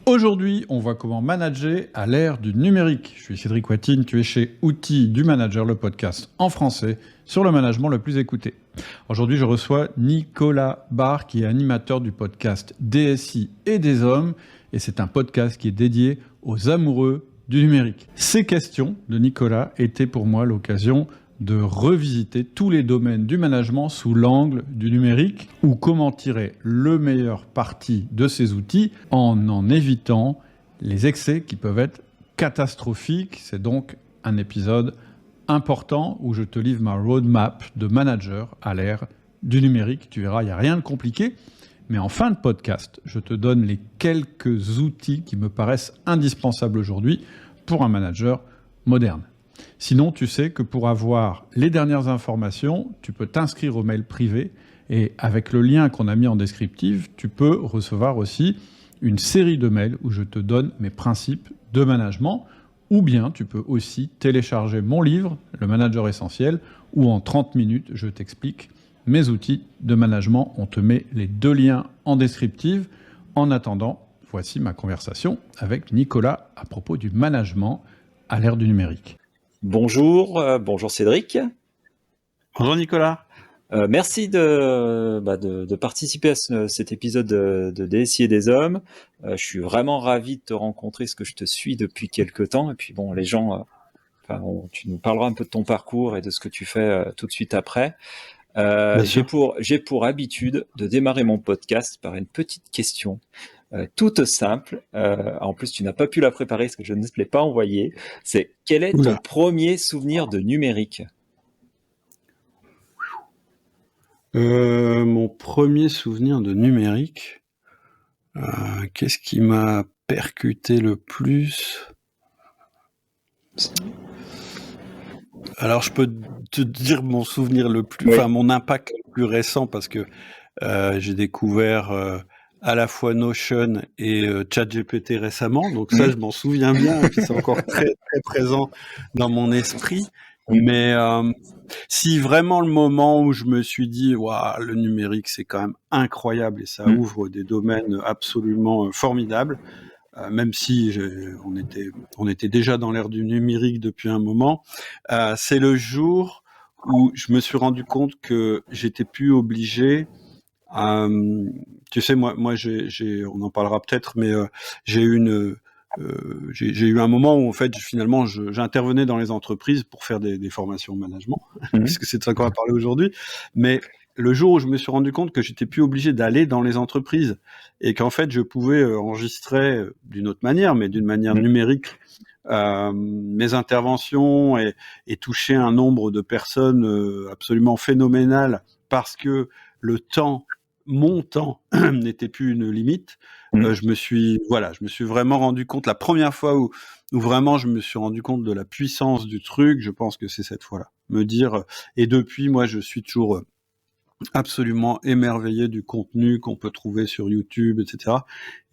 Aujourd'hui, on voit comment manager à l'ère du numérique. Je suis Cédric Watine, tu es chez Outils du Manager, le podcast en français sur le management le plus écouté. Aujourd'hui, je reçois Nicolas Barre, qui est animateur du podcast DSI et des hommes, et c'est un podcast qui est dédié aux amoureux du numérique. Ces questions de Nicolas étaient pour moi l'occasion de revisiter tous les domaines du management sous l'angle du numérique ou comment tirer le meilleur parti de ces outils en évitant les excès qui peuvent être catastrophiques. C'est donc un épisode important où je te livre ma roadmap de manager à l'ère du numérique. Tu verras, il n'y a rien de compliqué. Mais en fin de podcast, je te donne les quelques outils qui me paraissent indispensables aujourd'hui pour un manager moderne. Sinon, tu sais que pour avoir les dernières informations, tu peux t'inscrire au mail privé et avec le lien qu'on a mis en descriptif, tu peux recevoir aussi une série de mails où je te donne mes principes de management ou bien tu peux aussi télécharger mon livre, Le Manager Essentiel, où en 30 minutes, je t'explique mes outils de management. On te met les deux liens en descriptif. En attendant, voici ma conversation avec Nicolas à propos du management à l'ère du numérique. Bonjour Cédric. Bonjour Nicolas. Merci de participer à cet épisode de DSI et des hommes. Je suis vraiment ravi de te rencontrer, parce que je te suis depuis quelques temps. Et puis bon, les gens, tu nous parleras un peu de ton parcours et de ce que tu fais tout de suite après. J'ai pour habitude de démarrer mon podcast par une petite question toute simple. En plus, tu n'as pas pu la préparer parce que je ne te l'ai pas envoyée. C'est quel est ton premier souvenir de numérique ? Mon premier souvenir de numérique, qu'est-ce qui m'a percuté le plus ? Alors, je peux te dire mon souvenir le plus, enfin mon impact le plus récent, parce que j'ai découvert à la fois Notion et ChatGPT récemment, donc ça je m'en souviens bien, et puis c'est encore très très présent dans mon esprit. Mais si vraiment le moment où je me suis dit waouh, le numérique c'est quand même incroyable et ça ouvre des domaines absolument formidables, même si on était déjà dans l'ère du numérique depuis un moment, c'est le jour où je me suis rendu compte que j'étais plus obligé. Tu sais, moi, on en parlera peut-être, mais j'ai eu un moment où en fait, finalement, j'intervenais dans les entreprises pour faire des formations au management, puisque c'est de ça qu'on va parler aujourd'hui. Mais le jour où je me suis rendu compte que j'étais plus obligé d'aller dans les entreprises et qu'en fait, je pouvais enregistrer d'une autre manière, mais d'une manière numérique, mes interventions et toucher un nombre de personnes absolument phénoménal, parce que mon temps n'était plus une limite. Je me suis vraiment rendu compte, la première fois où vraiment je me suis rendu compte de la puissance du truc, je pense que c'est cette fois-là. Et depuis, moi, je suis toujours absolument émerveillé du contenu qu'on peut trouver sur YouTube, etc.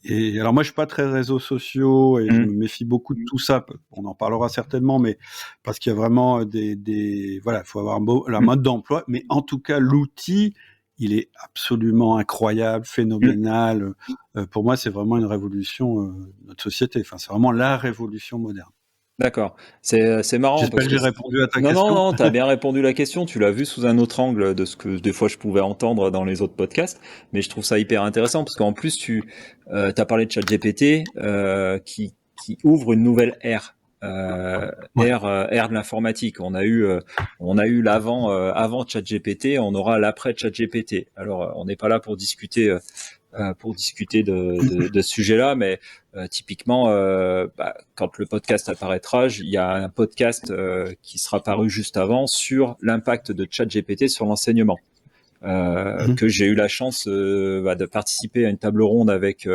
Et alors moi, je suis pas très réseaux sociaux et je me méfie beaucoup de tout ça. On en parlera certainement, mais parce qu'il y a vraiment il faut avoir la mode d'emploi. Mais en tout cas, l'outil, il est absolument incroyable, phénoménal. Pour moi, c'est vraiment une révolution de notre société. Enfin, c'est vraiment la révolution moderne. D'accord, c'est marrant. J'espère que j'ai répondu à ta question. Non, tu as bien répondu à la question. Tu l'as vu sous un autre angle de ce que des fois je pouvais entendre dans les autres podcasts, mais je trouve ça hyper intéressant parce qu'en plus tu as parlé de ChatGPT qui ouvre une nouvelle ère. Ère de l'informatique. On a eu l'avant avant ChatGPT, on aura l'après ChatGPT. Alors on n'est pas là pour discuter de ce sujet-là, mais typiquement, quand le podcast apparaîtra, il y a un podcast qui sera paru juste avant sur l'impact de ChatGPT sur l'enseignement. Que j'ai eu la chance de participer à une table ronde avec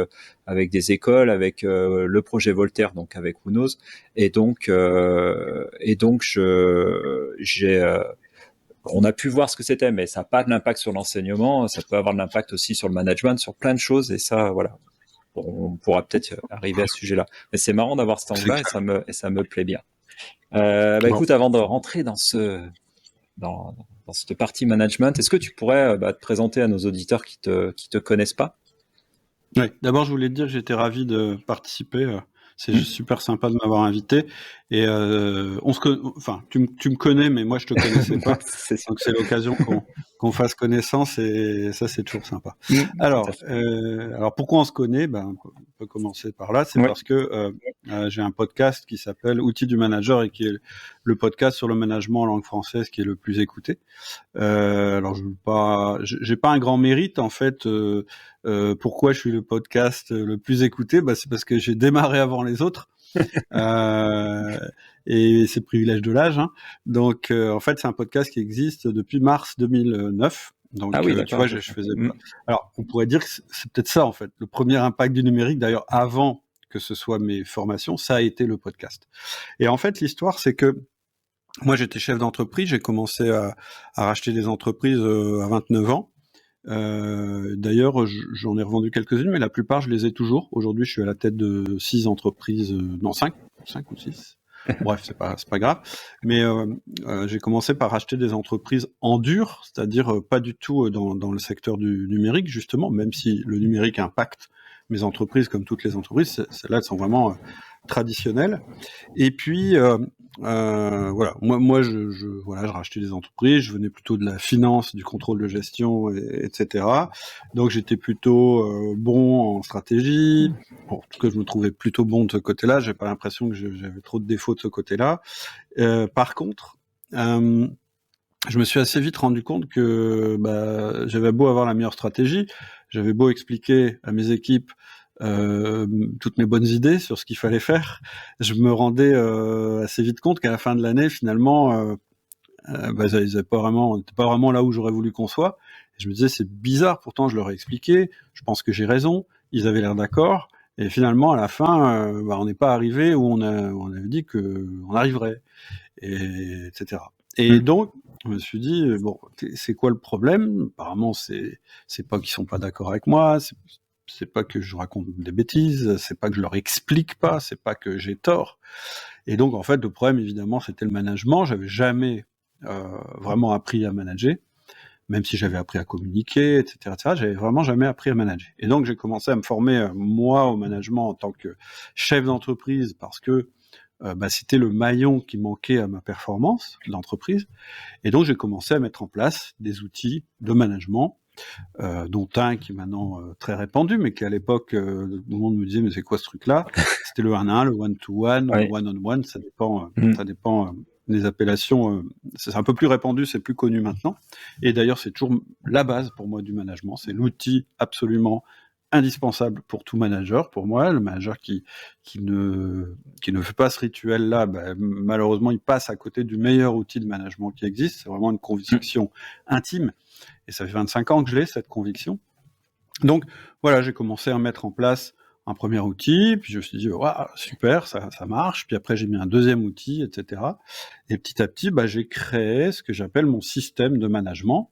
des écoles, avec le projet Voltaire, donc avec Whonos, et donc on a pu voir ce que c'était, mais ça n'a pas de l'impact sur l'enseignement, ça peut avoir de l'impact aussi sur le management, sur plein de choses, et ça, voilà, on pourra peut-être arriver à ce sujet-là. Mais c'est marrant d'avoir cet angle-là, et ça me plaît bien. Écoute, avant de rentrer dans cette partie management, est-ce que tu pourrais te présenter à nos auditeurs qui te connaissent pas ? Ouais. D'abord, je voulais te dire que j'étais ravi de participer. C'est super sympa de m'avoir invité. Et enfin, tu me connais, mais moi je te connaissais pas. Donc c'est l'occasion qu'on fasse connaissance et ça c'est toujours sympa. Alors pourquoi on se connaît? On peut commencer par là. C'est parce que j'ai un podcast qui s'appelle Outils du manager et qui est le podcast sur le management en langue française qui est le plus écouté. Alors j'ai pas un grand mérite en fait. Pourquoi je suis le podcast le plus écouté? C'est parce que j'ai démarré avant les autres. Et c'est le privilège de l'âge. Hein. Donc en fait c'est un podcast qui existe depuis mars 2009. Donc tu vois, je faisais. Alors on pourrait dire que c'est peut-être ça en fait. Le premier impact du numérique, d'ailleurs avant que ce soit mes formations, ça a été le podcast. Et en fait l'histoire c'est que moi, j'étais chef d'entreprise. J'ai commencé à racheter des entreprises à 29 ans. D'ailleurs, j'en ai revendu quelques-unes, mais la plupart, je les ai toujours. Aujourd'hui, je suis à la tête de 6 entreprises, non 5 ou 6. Bref, c'est pas grave. Mais j'ai commencé par racheter des entreprises en dur, c'est-à-dire pas du tout dans le secteur du numérique, justement, même si le numérique impacte mes entreprises comme toutes les entreprises. Celles-là, elles sont vraiment traditionnelles. Et puis voilà, moi je rachetais des entreprises, je venais plutôt de la finance, du contrôle de gestion, etc. Donc j'étais plutôt bon en stratégie. Bon, en tout cas, je me trouvais plutôt bon de ce côté-là. J'ai pas l'impression que j'avais trop de défauts de ce côté-là. Par contre, je me suis assez vite rendu compte que j'avais beau avoir la meilleure stratégie, j'avais beau expliquer à mes équipes toutes mes bonnes idées sur ce qu'il fallait faire, je me rendais assez vite compte qu'à la fin de l'année, finalement, ils étaient pas vraiment là où j'aurais voulu qu'on soit. Et je me disais, c'est bizarre, pourtant je leur ai expliqué, je pense que j'ai raison, ils avaient l'air d'accord, et finalement, à la fin, on n'est pas arrivé où on avait dit qu'on arriverait, etc. Et donc, je me suis dit, bon, c'est quoi le problème? Apparemment, c'est pas qu'ils sont pas d'accord avec moi, c'est pas que je raconte des bêtises, c'est pas que je leur explique pas, c'est pas que j'ai tort. Et donc, en fait, le problème, évidemment, c'était le management. J'avais jamais vraiment appris à manager, même si j'avais appris à communiquer, etc. J'avais vraiment jamais appris à manager. Et donc, j'ai commencé à me former, moi, au management en tant que chef d'entreprise, parce que c'était le maillon qui manquait à ma performance de l'entreprise. Et donc, j'ai commencé à mettre en place des outils de management, dont un qui est maintenant très répandu, mais qu'à l'époque, tout le monde me disait, mais c'est quoi ce truc-là? C'était le 1-1, le one-to-one, le one-on-one, ça dépend des appellations. C'est un peu plus répandu, c'est plus connu maintenant. Et d'ailleurs, c'est toujours la base pour moi du management. C'est l'outil absolument indispensable pour tout manager. Pour moi, le manager qui ne fait pas ce rituel-là, malheureusement, il passe à côté du meilleur outil de management qui existe. C'est vraiment une conviction intime. Et ça fait 25 ans que je l'ai, cette conviction. Donc, voilà, j'ai commencé à mettre en place un premier outil, puis je me suis dit, super, ça marche. Puis après, j'ai mis un deuxième outil, etc. Et petit à petit, j'ai créé ce que j'appelle mon système de management.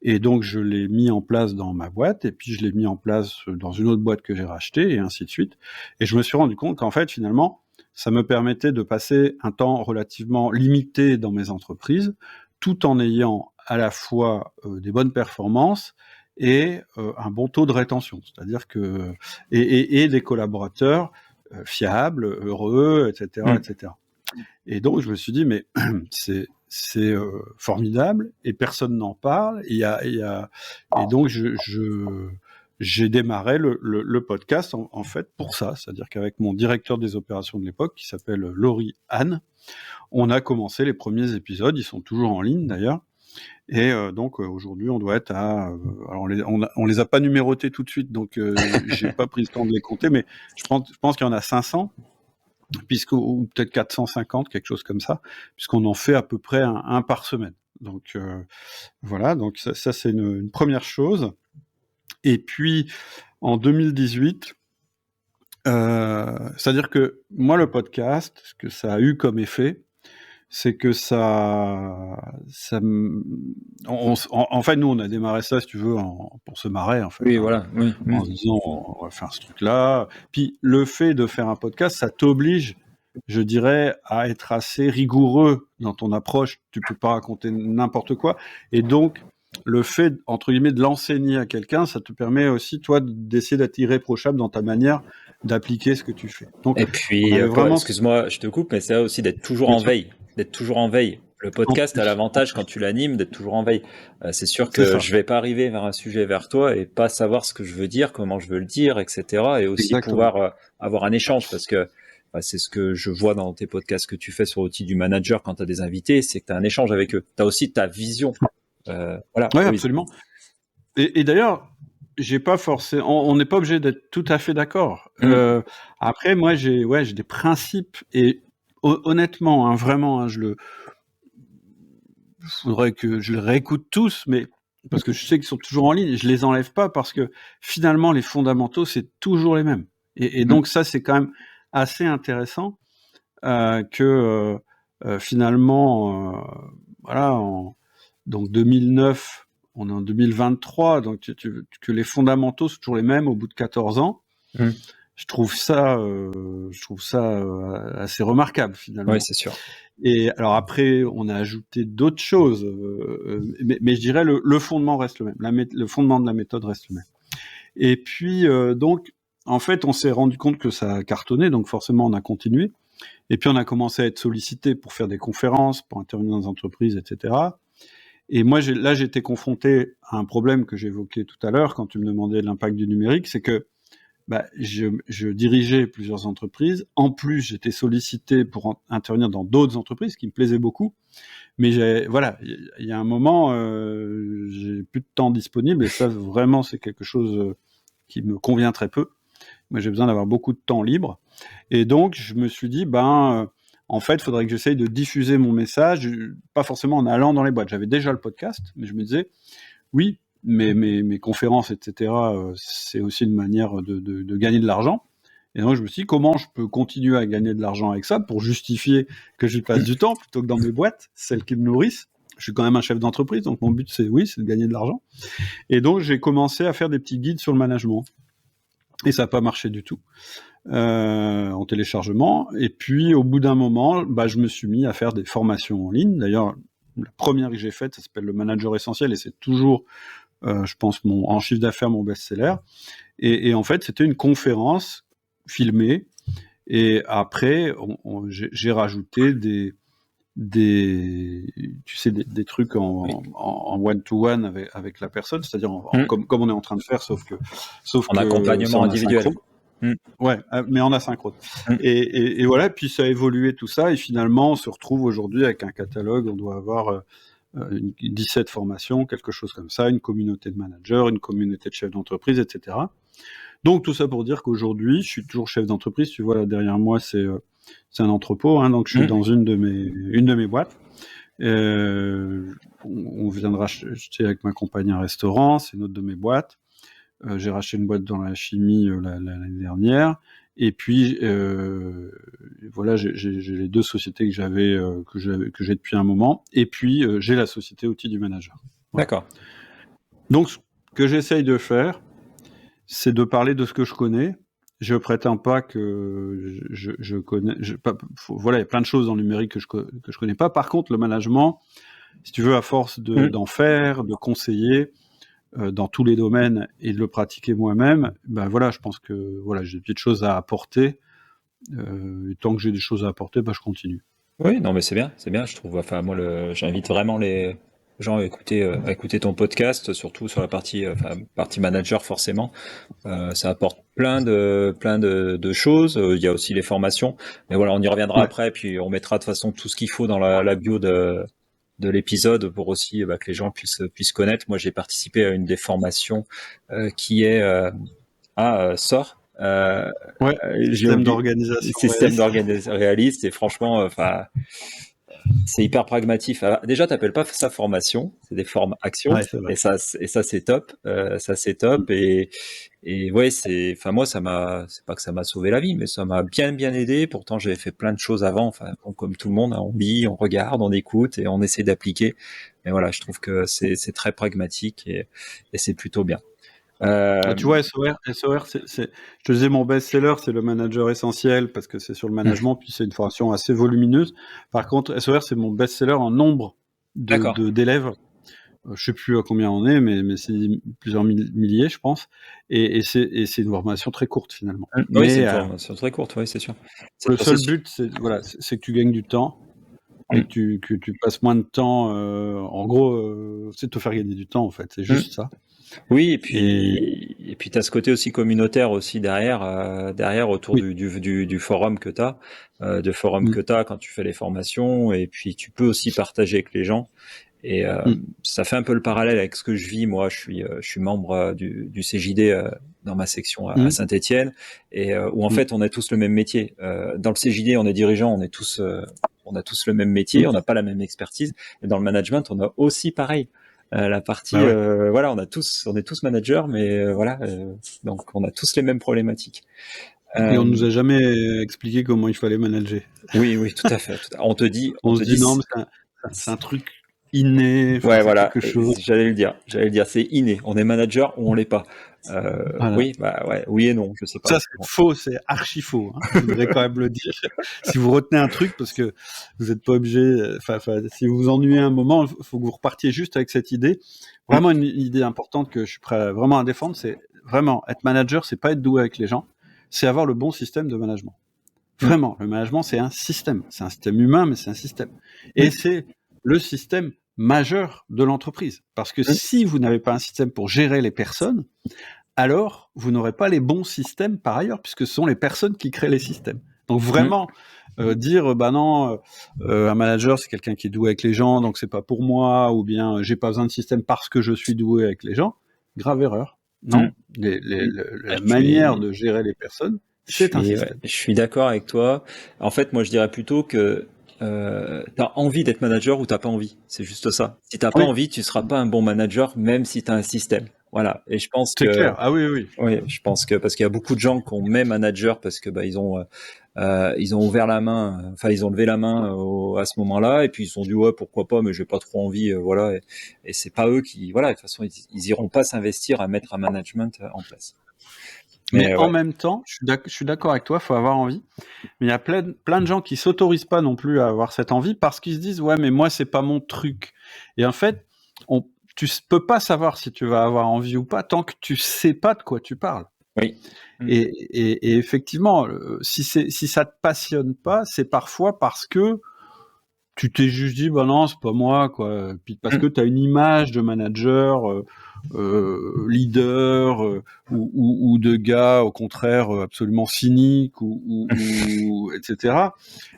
Et donc, je l'ai mis en place dans ma boîte, et puis je l'ai mis en place dans une autre boîte que j'ai rachetée, et ainsi de suite. Et je me suis rendu compte qu'en fait, finalement, ça me permettait de passer un temps relativement limité dans mes entreprises, tout en ayant à la fois des bonnes performances et un bon taux de rétention. C'est-à-dire que... Et des collaborateurs fiables, heureux, etc., etc. Et donc, je me suis dit, mais c'est formidable et personne n'en parle. Et donc, j'ai démarré le podcast en fait pour ça. C'est-à-dire qu'avec mon directeur des opérations de l'époque, qui s'appelle Laurie Anne, on a commencé les premiers épisodes. Ils sont toujours en ligne d'ailleurs. Et donc aujourd'hui, on doit être à... alors on les a pas numérotés tout de suite, donc j'ai pas pris le temps de les compter, mais je pense qu'il y en a 500. Ou peut-être 450, quelque chose comme ça, puisqu'on en fait à peu près un par semaine. Donc voilà, donc ça c'est une première chose. Et puis en 2018, c'est-à-dire que moi le podcast, ce que ça a eu comme effet, c'est que en fait, nous, on a démarré ça, si tu veux, pour se marrer, en fait. Oui, voilà. En se disant, on va faire ce truc-là. Puis, le fait de faire un podcast, ça t'oblige, je dirais, à être assez rigoureux dans ton approche. Tu peux pas raconter n'importe quoi. Et donc, le fait, entre guillemets, de l'enseigner à quelqu'un, ça te permet aussi, toi, d'essayer d'être irréprochable dans ta manière d'appliquer ce que tu fais. Donc, Et on puis, avait vraiment... excuse-moi, je te coupe, mais c'est aussi d'être toujours Bien en sûr. veille. D'être toujours en veille. Le podcast a l'avantage, quand tu l'animes, d'être toujours en veille. C'est sûr C'est que ça. je vais pas arriver vers un sujet vers toi et pas savoir ce que je veux dire, comment je veux le dire, etc. Et aussi Exactement. pouvoir avoir un échange, parce que c'est ce que je vois dans tes podcasts que tu fais sur l'outil du manager quand tu as des invités, c'est que tu as un échange avec eux. Tu as aussi ta vision. Voilà. Oui, Oui. absolument. Et d'ailleurs, j'ai pas forcément, on n'est pas obligé d'être tout à fait d'accord. Après, moi, j'ai des principes et honnêtement, hein, vraiment, hein, faudrait que je les réécoute tous, mais parce que je sais qu'ils sont toujours en ligne, et je les enlève pas parce que finalement, les fondamentaux, c'est toujours les mêmes. Et donc ça, c'est quand même assez intéressant que finalement, voilà, donc 2009. On est en 2023, donc que les fondamentaux sont toujours les mêmes au bout de 14 ans. Je trouve ça assez remarquable finalement. Oui, c'est sûr. Et alors après, on a ajouté d'autres choses, mais je dirais le fondement reste le même. Le fondement de la méthode reste le même. Et puis donc, en fait, on s'est rendu compte que ça cartonnait, donc forcément, on a continué. Et puis on a commencé à être sollicité pour faire des conférences, pour intervenir dans des entreprises, etc. Et moi, là, j'étais confronté à un problème que j'évoquais tout à l'heure quand tu me demandais l'impact du numérique, c'est que je dirigeais plusieurs entreprises. En plus, j'étais sollicité pour intervenir dans d'autres entreprises qui me plaisaient beaucoup. Mais voilà, il y a un moment, j'ai plus de temps disponible et ça, vraiment, c'est quelque chose qui me convient très peu. Moi, j'ai besoin d'avoir beaucoup de temps libre. Et donc, je me suis dit, en fait, il faudrait que j'essaye de diffuser mon message, pas forcément en allant dans les boîtes. J'avais déjà le podcast, mais je me disais, oui, mais mes conférences, etc., c'est aussi une manière de gagner de l'argent. Et donc, je me suis dit, comment je peux continuer à gagner de l'argent avec ça pour justifier que j'y passe du temps plutôt que dans mes boîtes, celles qui me nourrissent. Je suis quand même un chef d'entreprise, donc mon but, c'est de gagner de l'argent. Et donc, j'ai commencé à faire des petits guides sur le management. Et ça n'a pas marché du tout en téléchargement. Et puis, au bout d'un moment, je me suis mis à faire des formations en ligne. D'ailleurs, la première que j'ai faite, ça s'appelle le Manager Essentiel, et c'est toujours, je pense, en chiffre d'affaires, mon best-seller. Et en fait, c'était une conférence filmée. Et après, j'ai rajouté des trucs en one-to-one avec la personne, c'est-à-dire comme on est en train de faire, sauf que en accompagnement individuel. Ouais, mais en asynchrone. Et voilà, puis ça a évolué tout ça, et finalement, on se retrouve aujourd'hui avec un catalogue. On doit avoir 17 formations, quelque chose comme ça, une communauté de managers, une communauté de chefs d'entreprise, etc. Donc tout ça pour dire qu'aujourd'hui, je suis toujours chef d'entreprise. Tu vois là derrière moi, c'est un entrepôt, hein, donc je suis dans une de mes boîtes. On viendra acheter avec ma compagne un restaurant, c'est une autre de mes boîtes. J'ai racheté une boîte dans la chimie l'année dernière. Et puis voilà, j'ai les deux sociétés que j'ai depuis un moment. Et puis j'ai la société Outils du Manager. Voilà. D'accord. Donc ce que j'essaye de faire, c'est de parler de ce que je connais. Je prétends pas que je connais. Voilà, il y a plein de choses dans le numérique que je connais pas. Par contre, le management, si tu veux, à force d'en faire, de conseiller dans tous les domaines et de le pratiquer moi-même, voilà, je pense que voilà, j'ai des petites choses à apporter. Et tant que j'ai des choses à apporter, je continue. Oui, non, mais c'est bien, je trouve. Enfin, moi, j'invite vraiment les gens à écouter ton podcast, surtout sur la partie manager, forcément. Ça apporte plein de choses. Il y a aussi les formations, mais voilà, on y reviendra après, puis on mettra de toute façon tout ce qu'il faut dans la bio de l'épisode pour aussi que les gens puissent connaître. Moi, j'ai participé à une des formations qui est SOR. Système d'organisation réaliste, et franchement, c'est hyper pragmatique. Alors, déjà, t'appelles pas ça formation, c'est des formes actions, et ça c'est top. Et ouais, moi, c'est pas que ça m'a sauvé la vie, mais ça m'a bien aidé. Pourtant, j'avais fait plein de choses avant. Comme tout le monde, on lit, on regarde, on écoute et on essaie d'appliquer. Mais voilà, je trouve que c'est très pragmatique et c'est plutôt bien. Tu vois, SOR, je te disais, mon best-seller, c'est le Manager Essentiel, parce que c'est sur le management, puis c'est une formation assez volumineuse. Par contre, SOR, c'est mon best-seller en nombre d'élèves. je sais plus à combien on est, mais c'est plusieurs milliers, je pense. Et c'est une formation très courte finalement. Oui, c'est une formation très courte, oui, c'est sûr. Le seul but, c'est que tu gagnes du temps et que tu passes moins de temps. En gros, c'est de te faire gagner du temps en fait. C'est juste ça. Oui, et puis tu as ce côté aussi communautaire aussi derrière autour du forum que tu as, que tu as quand tu fais les formations, et puis tu peux aussi partager avec les gens. Et ça fait un peu le parallèle avec ce que je vis. Moi, je suis membre du CJD dans ma section à Saint-Étienne, et où en fait on a tous le même métier. Dans le CJD, on est dirigeant, on a tous le même métier, on n'a pas la même expertise. Et dans le management, on a aussi pareil. La partie, voilà, on est tous managers, mais voilà, donc on a tous les mêmes problématiques. Et on nous a jamais expliqué comment il fallait manager. Oui, tout à fait. On se dit non, mais c'est un truc inné. Ouais, voilà. Quelque chose. J'allais le dire, c'est inné. On est manager ou on l'est pas. Voilà. Oui, oui et non, je sais pas. Ça, c'est faux, c'est archi faux. Hein. Je voudrais quand même le dire. Si vous retenez un truc, parce que vous n'êtes pas obligé, si vous vous ennuyez un moment, il faut que vous repartiez juste avec cette idée. Vraiment une idée importante que je suis prêt vraiment à défendre, c'est vraiment être manager, c'est pas être doué avec les gens, c'est avoir le bon système de management. Vraiment, le management, c'est un système humain, mais c'est un système. Et c'est le système majeur de l'entreprise. Parce que si vous n'avez pas un système pour gérer les personnes, alors vous n'aurez pas les bons systèmes par ailleurs, puisque ce sont les personnes qui créent les systèmes. Donc vraiment, dire non, un manager c'est quelqu'un qui est doué avec les gens, donc c'est pas pour moi, ou bien j'ai pas besoin de système parce que je suis doué avec les gens, grave erreur. Non, la manière de gérer les personnes, c'est un système. Je suis d'accord avec toi. En fait, moi je dirais plutôt que t'as envie d'être manager ou t'as pas envie. C'est juste ça. Si t'as pas envie, tu seras pas un bon manager, même si t'as un système. Voilà. Et je pense que. C'est clair. Ah oui. Oui, je pense que parce qu'il y a beaucoup de gens qui ont même manager parce que ils ont ouvert la main, enfin ils ont levé la main à ce moment-là, et puis ils se sont dit ouais pourquoi pas, mais j'ai pas trop envie, voilà. Et c'est pas eux qui, voilà, de toute façon ils iront pas s'investir à mettre un management en place. Mais en même temps, je suis d'accord avec toi, faut avoir envie. Mais il y a plein de gens qui s'autorisent pas non plus à avoir cette envie parce qu'ils se disent ouais mais moi c'est pas mon truc. Et en fait, tu peux pas savoir si tu vas avoir envie ou pas tant que tu sais pas de quoi tu parles. Oui. Et effectivement, si ça te passionne pas, c'est parfois parce que tu t'es juste dit non c'est pas moi quoi. Puis parce que tu as une image de manager. Leader ou de gars au contraire absolument cyniques ou etc.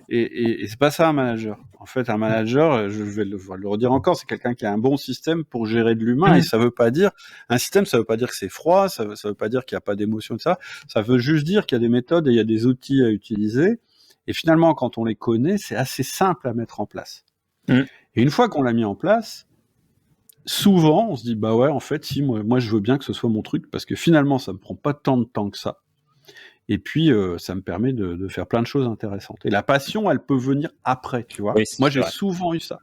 Et c'est pas ça un manager. En fait, un manager, je vais le redire encore, c'est quelqu'un qui a un bon système pour gérer de l'humain. Et ça veut pas dire un système, ça veut pas dire que c'est froid, ça veut pas dire qu'il y a pas d'émotion de ça. Ça veut juste dire qu'il y a des méthodes et il y a des outils à utiliser. Et finalement, quand on les connaît, c'est assez simple à mettre en place. Et une fois qu'on l'a mis en place, souvent, on se dit, bah ouais, en fait, si, moi, je veux bien que ce soit mon truc, parce que finalement, ça me prend pas tant de temps que ça. Et puis, ça me permet de faire plein de choses intéressantes. Et la passion, elle peut venir après, tu vois. Moi, j'ai souvent eu ça.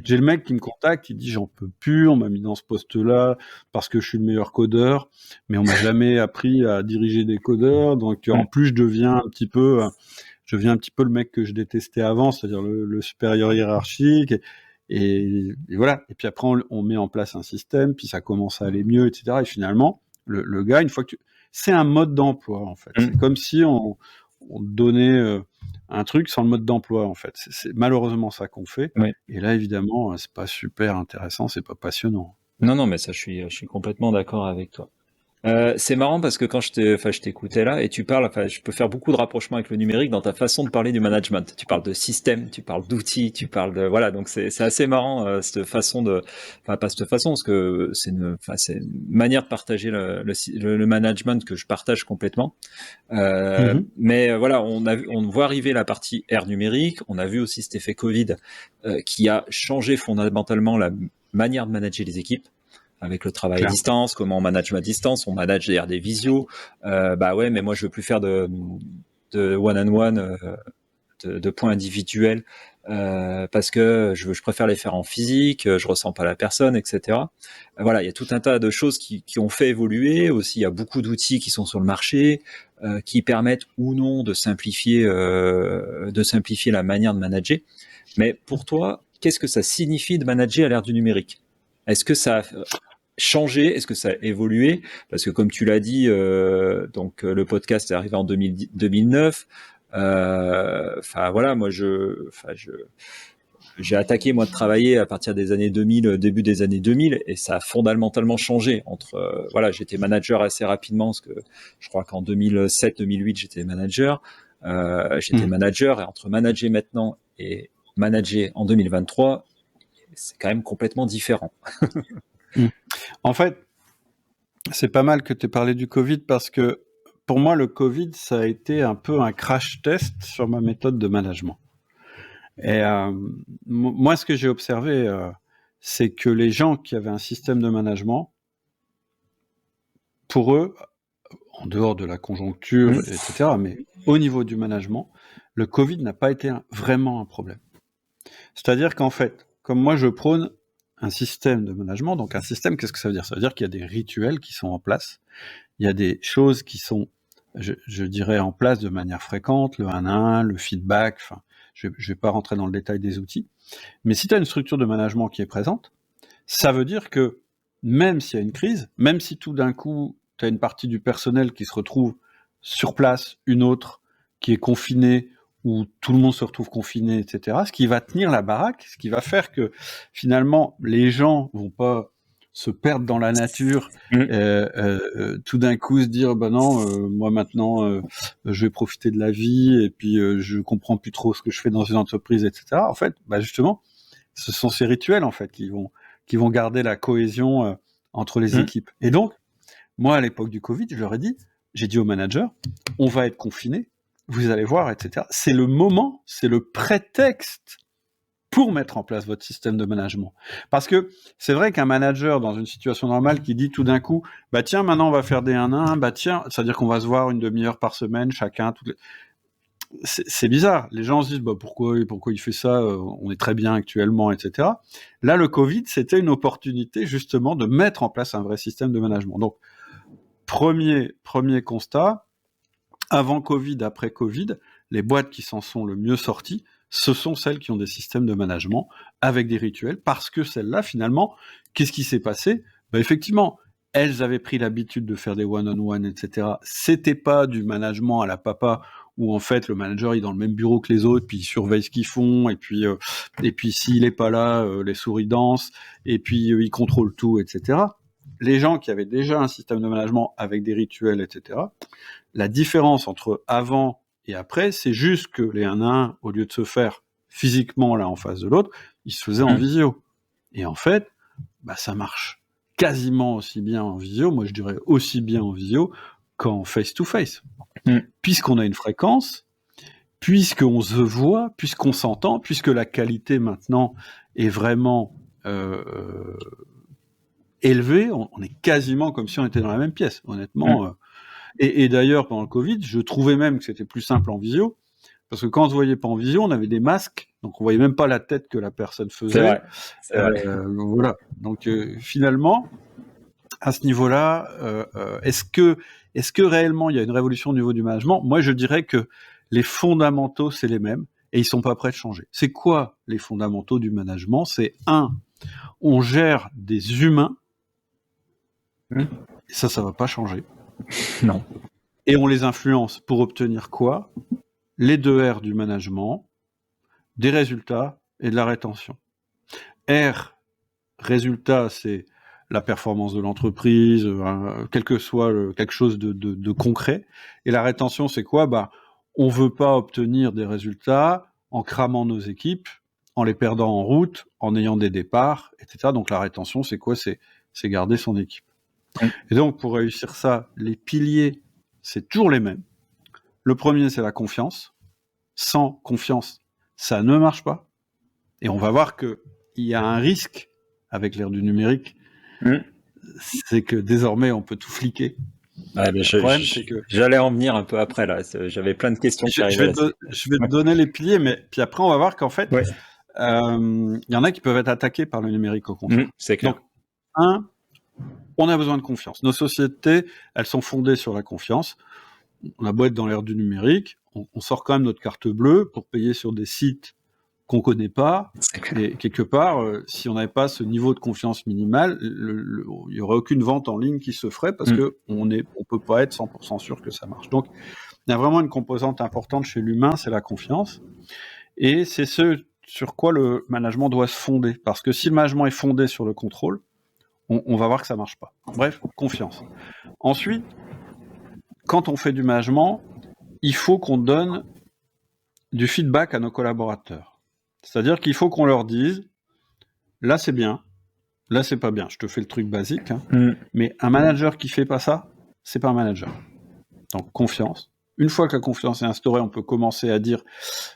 J'ai le mec qui me contacte, il dit, j'en peux plus, on m'a mis dans ce poste-là parce que je suis le meilleur codeur, mais on m'a jamais appris à diriger des codeurs, donc en plus, je deviens un petit peu le mec que je détestais avant, c'est-à-dire le supérieur hiérarchique. Et voilà. Et puis après, on met en place un système, puis ça commence à aller mieux, etc. Et finalement, le gars, une fois que c'est un mode d'emploi, en fait. C'est comme si on donnait un truc sans le mode d'emploi, en fait. C'est malheureusement ça qu'on fait. Et là, évidemment, c'est pas super intéressant, c'est pas passionnant. Non, mais ça, je suis complètement d'accord avec toi. C'est marrant parce que quand je t'écoutais là et tu parles, je peux faire beaucoup de rapprochements avec le numérique dans ta façon de parler du management. Tu parles de système, tu parles d'outils, tu parles de, voilà, donc c'est assez marrant cette façon de, enfin pas cette façon parce que c'est une manière de partager le management que je partage complètement. Mais voilà, on voit arriver la partie ère numérique. On a vu aussi cet effet Covid qui a changé fondamentalement la manière de manager les équipes. Avec le travail à distance, comment on manage à distance, on manage derrière des visios. Bah ouais, mais moi je veux plus faire de one-on-one, de points individuels, parce que je préfère les faire en physique, je ressens pas la personne, etc. Voilà, il y a tout un tas de choses qui ont fait évoluer. Aussi, il y a beaucoup d'outils qui sont sur le marché, qui permettent ou non de simplifier la manière de manager. Mais pour toi, qu'est-ce que ça signifie de manager à l'ère du numérique ? Est-ce que ça a changé? Est-ce que ça a évolué? Parce que comme tu l'as dit, donc le podcast est arrivé en 2009. Enfin voilà, moi j'ai attaqué moi de travailler à partir des années 2000, début des années 2000, et ça a fondamentalement changé. Voilà, j'étais manager assez rapidement, parce que je crois qu'en 2007-2008 j'étais manager. J'étais manager, et entre manager maintenant et manager en 2023, c'est quand même complètement différent. En fait, c'est pas mal que tu aies parlé du Covid, parce que pour moi, le Covid, ça a été un peu un crash test sur ma méthode de management. Et moi, ce que j'ai observé, c'est que les gens qui avaient un système de management, pour eux, en dehors de la conjoncture, etc., mais au niveau du management, le Covid n'a pas été vraiment un problème. C'est-à-dire qu'en fait, comme moi je prône un système de management, donc un système, qu'est-ce que ça veut dire? Ça veut dire qu'il y a des rituels qui sont en place, il y a des choses qui sont, je dirais, en place de manière fréquente, le 1 à 1, le feedback, enfin, je vais pas rentrer dans le détail des outils, mais si tu as une structure de management qui est présente, ça veut dire que même s'il y a une crise, même si tout d'un coup, tu as une partie du personnel qui se retrouve sur place, une autre qui est confinée, où tout le monde se retrouve confiné, etc., ce qui va tenir la baraque, ce qui va faire que finalement, les gens vont pas se perdre dans la nature, tout d'un coup se dire, bah non, moi maintenant, je vais profiter de la vie, et puis je comprends plus trop ce que je fais dans une entreprise, etc. En fait, bah justement, ce sont ces rituels en fait qui vont garder la cohésion entre les équipes. Et donc, moi, à l'époque du Covid, j'ai dit aux managers, on va être confinés, vous allez voir, etc. C'est le moment, c'est le prétexte pour mettre en place votre système de management. Parce que c'est vrai qu'un manager dans une situation normale qui dit tout d'un coup, bah tiens, maintenant on va faire des 1-1, bah tiens, c'est-à-dire qu'on va se voir une demi-heure par semaine chacun, c'est bizarre. Les gens se disent, bah pourquoi il fait ça, on est très bien actuellement, etc. Là, le Covid, c'était une opportunité justement de mettre en place un vrai système de management. Donc, premier constat, avant Covid, après Covid, les boîtes qui s'en sont le mieux sorties, ce sont celles qui ont des systèmes de management avec des rituels, parce que celles-là, finalement, qu'est-ce qui s'est passé? Bah, effectivement, elles avaient pris l'habitude de faire des one-on-one, etc. C'était pas du management à la papa, où en fait le manager il est dans le même bureau que les autres, puis il surveille ce qu'ils font, et puis s'il est pas là, les souris dansent, et puis il contrôle tout, etc. Les gens qui avaient déjà un système de management avec des rituels, etc., la différence entre avant et après, c'est juste que les 1 à 1, au lieu de se faire physiquement là en face de l'autre, ils se faisaient en visio. Et en fait, bah, ça marche quasiment aussi bien en visio, moi je dirais aussi bien en visio qu'en face-to-face. Puisqu'on a une fréquence, puisqu'on se voit, puisqu'on s'entend, puisque la qualité maintenant est vraiment élevée, on est quasiment comme si on était dans la même pièce, honnêtement. Et d'ailleurs, pendant le Covid, je trouvais même que c'était plus simple en visio, parce que quand on se voyait pas en visio, on avait des masques, donc on voyait même pas la tête que la personne faisait. C'est vrai. Voilà. Donc finalement, à ce niveau-là, est-ce que réellement il y a une révolution au niveau du management? Moi, je dirais que les fondamentaux, c'est les mêmes, et ils sont pas prêts de changer. C'est quoi les fondamentaux du management? C'est on gère des humains, et ça va pas changer. Non. Et on les influence pour obtenir quoi? Les 2 R du management, des résultats et de la rétention. R, résultat, c'est la performance de l'entreprise, quel que soit quelque chose de concret. Et la rétention, c'est quoi? Bah, on veut pas obtenir des résultats en cramant nos équipes, en les perdant en route, en ayant des départs, etc. Donc la rétention, c'est quoi? C'est garder son équipe. Et donc, pour réussir ça, les piliers, c'est toujours les mêmes. Le premier, c'est la confiance. Sans confiance, ça ne marche pas. Et on va voir qu'il y a un risque avec l'ère du numérique, c'est que désormais, on peut tout fliquer. Ouais, mais Le problème, c'est que... J'allais en venir un peu après, là. J'avais plein de questions qui arrivaient. Je vais te donner les piliers, mais puis après, on va voir qu'en fait, y en a qui peuvent être attaqués par le numérique, au contraire. C'est clair. Donc, on a besoin de confiance. Nos sociétés, elles sont fondées sur la confiance. On a beau être dans l'ère du numérique, on sort quand même notre carte bleue pour payer sur des sites qu'on connaît pas. C'est clair. Et quelque part, si on n'avait pas ce niveau de confiance minimal, il y aurait aucune vente en ligne qui se ferait parce que on peut pas être 100% sûr que ça marche. Donc, il y a vraiment une composante importante chez l'humain, c'est la confiance. Et c'est ce sur quoi le management doit se fonder. Parce que si le management est fondé sur le contrôle, on va voir que ça marche pas. Bref, confiance. Ensuite, quand on fait du management, il faut qu'on donne du feedback à nos collaborateurs. C'est-à-dire qu'il faut qu'on leur dise, là c'est bien, là c'est pas bien. Je te fais le truc basique, hein. Mais un manager qui fait pas ça, c'est pas un manager. Donc confiance. Une fois que la confiance est instaurée, on peut commencer à dire,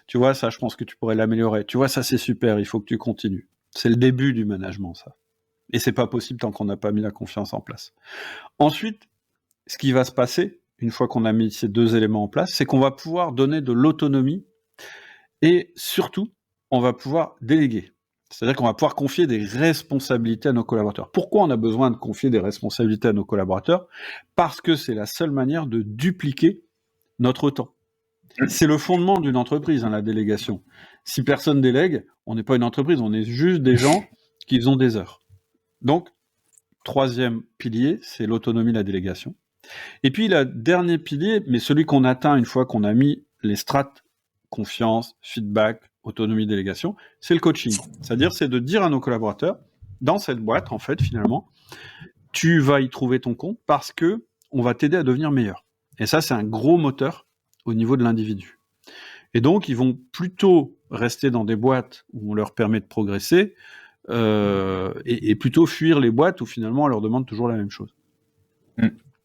tu vois, ça je pense que tu pourrais l'améliorer. Tu vois, ça c'est super, il faut que tu continues. C'est le début du management, ça. Et c'est pas possible tant qu'on n'a pas mis la confiance en place. Ensuite, ce qui va se passer, une fois qu'on a mis ces deux éléments en place, c'est qu'on va pouvoir donner de l'autonomie et surtout, on va pouvoir déléguer. C'est-à-dire qu'on va pouvoir confier des responsabilités à nos collaborateurs. Pourquoi on a besoin de confier des responsabilités à nos collaborateurs ? Parce que c'est la seule manière de dupliquer notre temps. C'est le fondement d'une entreprise, hein, la délégation. Si personne délègue, on n'est pas une entreprise, on est juste des gens qui ont des heures. Donc, troisième pilier, c'est l'autonomie, la délégation. Et puis, le dernier pilier, mais celui qu'on atteint une fois qu'on a mis les strates, confiance, feedback, autonomie, délégation, c'est le coaching. C'est-à-dire, c'est de dire à nos collaborateurs, dans cette boîte, en fait, finalement, tu vas y trouver ton compte parce que on va t'aider à devenir meilleur. Et ça, c'est un gros moteur au niveau de l'individu. Et donc, ils vont plutôt rester dans des boîtes où on leur permet de progresser et plutôt fuir les boîtes où finalement on leur demande toujours la même chose.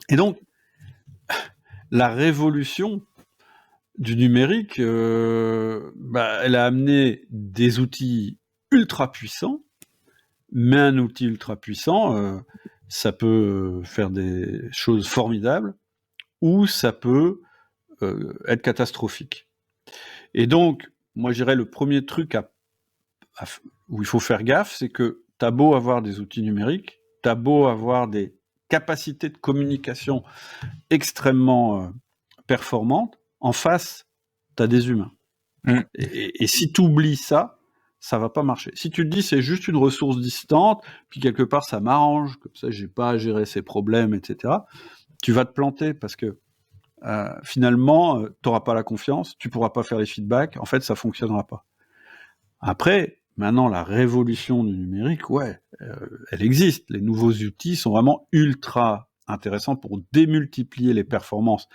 Et donc, la révolution du numérique, elle a amené des outils ultra puissants, mais un outil ultra puissant, ça peut faire des choses formidables ou ça peut être catastrophique. Et donc, moi, je dirais le premier truc où il faut faire gaffe, c'est que t'as beau avoir des outils numériques, t'as beau avoir des capacités de communication extrêmement performantes, en face, t'as des humains. Et si tu oublies ça, ça va pas marcher. Si tu te dis c'est juste une ressource distante, puis quelque part ça m'arrange, comme ça j'ai pas à gérer ces problèmes, etc., tu vas te planter parce que finalement, t'auras pas la confiance, tu pourras pas faire les feedbacks, en fait ça fonctionnera pas. Après, maintenant, la révolution du numérique, elle existe. Les nouveaux outils sont vraiment ultra intéressants pour démultiplier les performances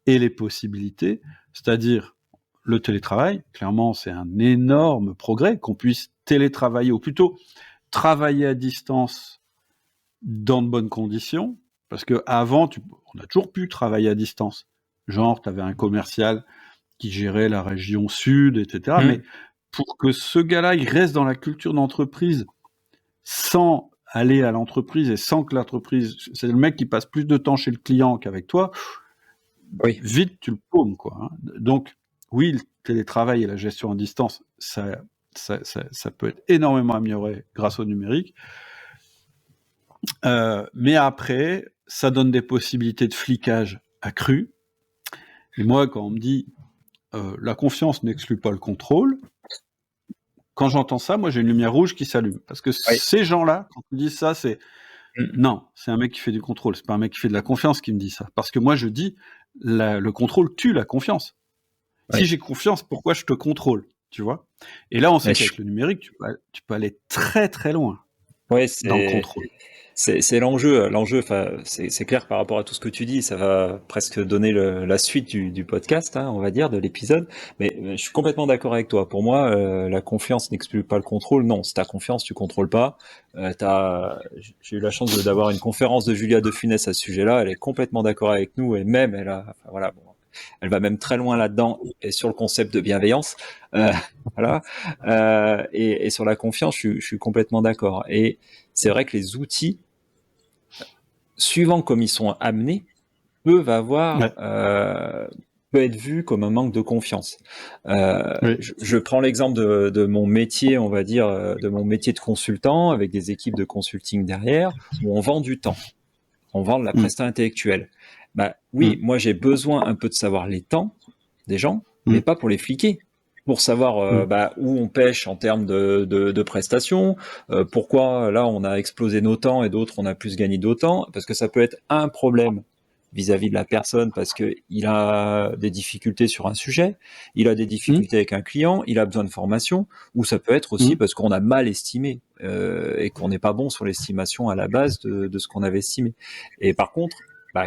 et les possibilités. C'est-à-dire, le télétravail, clairement, c'est un énorme progrès qu'on puisse télétravailler, ou plutôt travailler à distance dans de bonnes conditions. Parce qu'avant, on a toujours pu travailler à distance. Genre, tu avais un commercial qui gérait la région sud, etc. Mais pour que ce gars-là, il reste dans la culture d'entreprise sans aller à l'entreprise et sans que l'entreprise... C'est le mec qui passe plus de temps chez le client qu'avec toi. Oui. Vite, tu le paumes, quoi. Hein. Donc, oui, le télétravail et la gestion à distance, ça peut être énormément amélioré grâce au numérique. Mais après, ça donne des possibilités de flicage accrues. Et moi, quand on me dit la confiance n'exclut pas le contrôle, quand j'entends ça, moi j'ai une lumière rouge qui s'allume. Parce que ces gens-là, quand ils disent ça, c'est non, c'est un mec qui fait du contrôle, c'est pas un mec qui fait de la confiance qui me dit ça. Parce que moi je dis, le contrôle tue la confiance. Si j'ai confiance, pourquoi je te contrôle, tu vois ? Et là, on sait qu'avec le numérique, tu peux aller très très loin dans le contrôle. C'est l'enjeu. C'est clair par rapport à tout ce que tu dis. Ça va presque donner la suite du podcast, hein, on va dire, de l'épisode. Mais je suis complètement d'accord avec toi. Pour moi, la confiance n'exclus pas le contrôle. Non, si t'as confiance, tu contrôles pas. J'ai eu la chance d'avoir une conférence de Julia De Funès à ce sujet-là. Elle est complètement d'accord avec nous et même elle va même très loin là-dedans et sur le concept de bienveillance. Et sur la confiance, je suis complètement d'accord. Et c'est vrai que les outils, suivant comme ils sont amenés, peuvent être vus comme un manque de confiance. Je prends l'exemple de mon métier, on va dire, de mon métier de consultant avec des équipes de consulting derrière, où on vend du temps, on vend de la prestation intellectuelle. Moi j'ai besoin un peu de savoir les temps des gens, mais pas pour les fliquer. pour savoir où on pêche en termes de prestations, pourquoi là on a explosé nos temps et d'autres on a plus gagné d'autant, parce que ça peut être un problème vis-à-vis de la personne parce que il a des difficultés sur un sujet, il a des difficultés avec un client, il a besoin de formation, ou ça peut être aussi parce qu'on a mal estimé et qu'on n'est pas bon sur l'estimation à la base de ce qu'on avait estimé. Et par contre,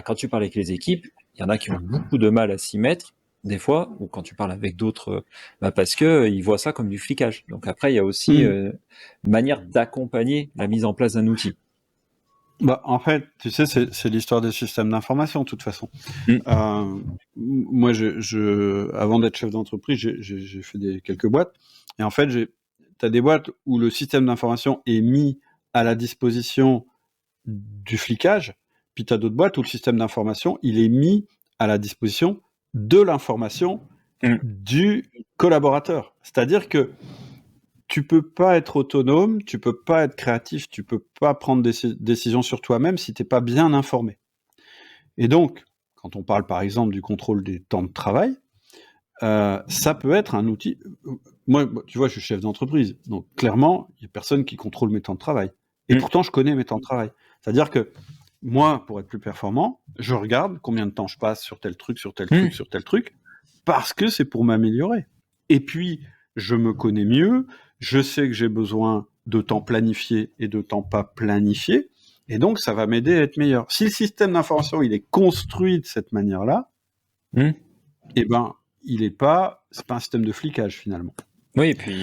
quand tu parles avec les équipes, il y en a qui ont beaucoup de mal à s'y mettre des fois, ou quand tu parles avec d'autres, parce que ils voient ça comme du flicage. Donc après, il y a aussi une manière d'accompagner la mise en place d'un outil. En fait, tu sais, c'est l'histoire des systèmes d'information, de toute façon. Moi, avant d'être chef d'entreprise, j'ai fait quelques boîtes. Et en fait, tu as des boîtes où le système d'information est mis à la disposition du flicage. Puis tu as d'autres boîtes où le système d'information, il est mis à la disposition de l'information du collaborateur. C'est-à-dire que tu peux pas être autonome, tu peux pas être créatif, tu peux pas prendre des décisions sur toi-même si t'es pas bien informé. Et donc, quand on parle par exemple du contrôle des temps de travail, ça peut être un outil. Moi, tu vois, je suis chef d'entreprise, donc clairement, il y a personne qui contrôle mes temps de travail. Et pourtant, je connais mes temps de travail. C'est-à-dire que moi, pour être plus performant, je regarde combien de temps je passe sur tel truc, sur tel truc, sur tel truc, parce que c'est pour m'améliorer. Et puis, je me connais mieux, je sais que j'ai besoin de temps planifié et de temps pas planifié, et donc ça va m'aider à être meilleur. Si le système d'information il est construit de cette manière-là, eh ben, c'est pas un système de flicage finalement. Oui, et puis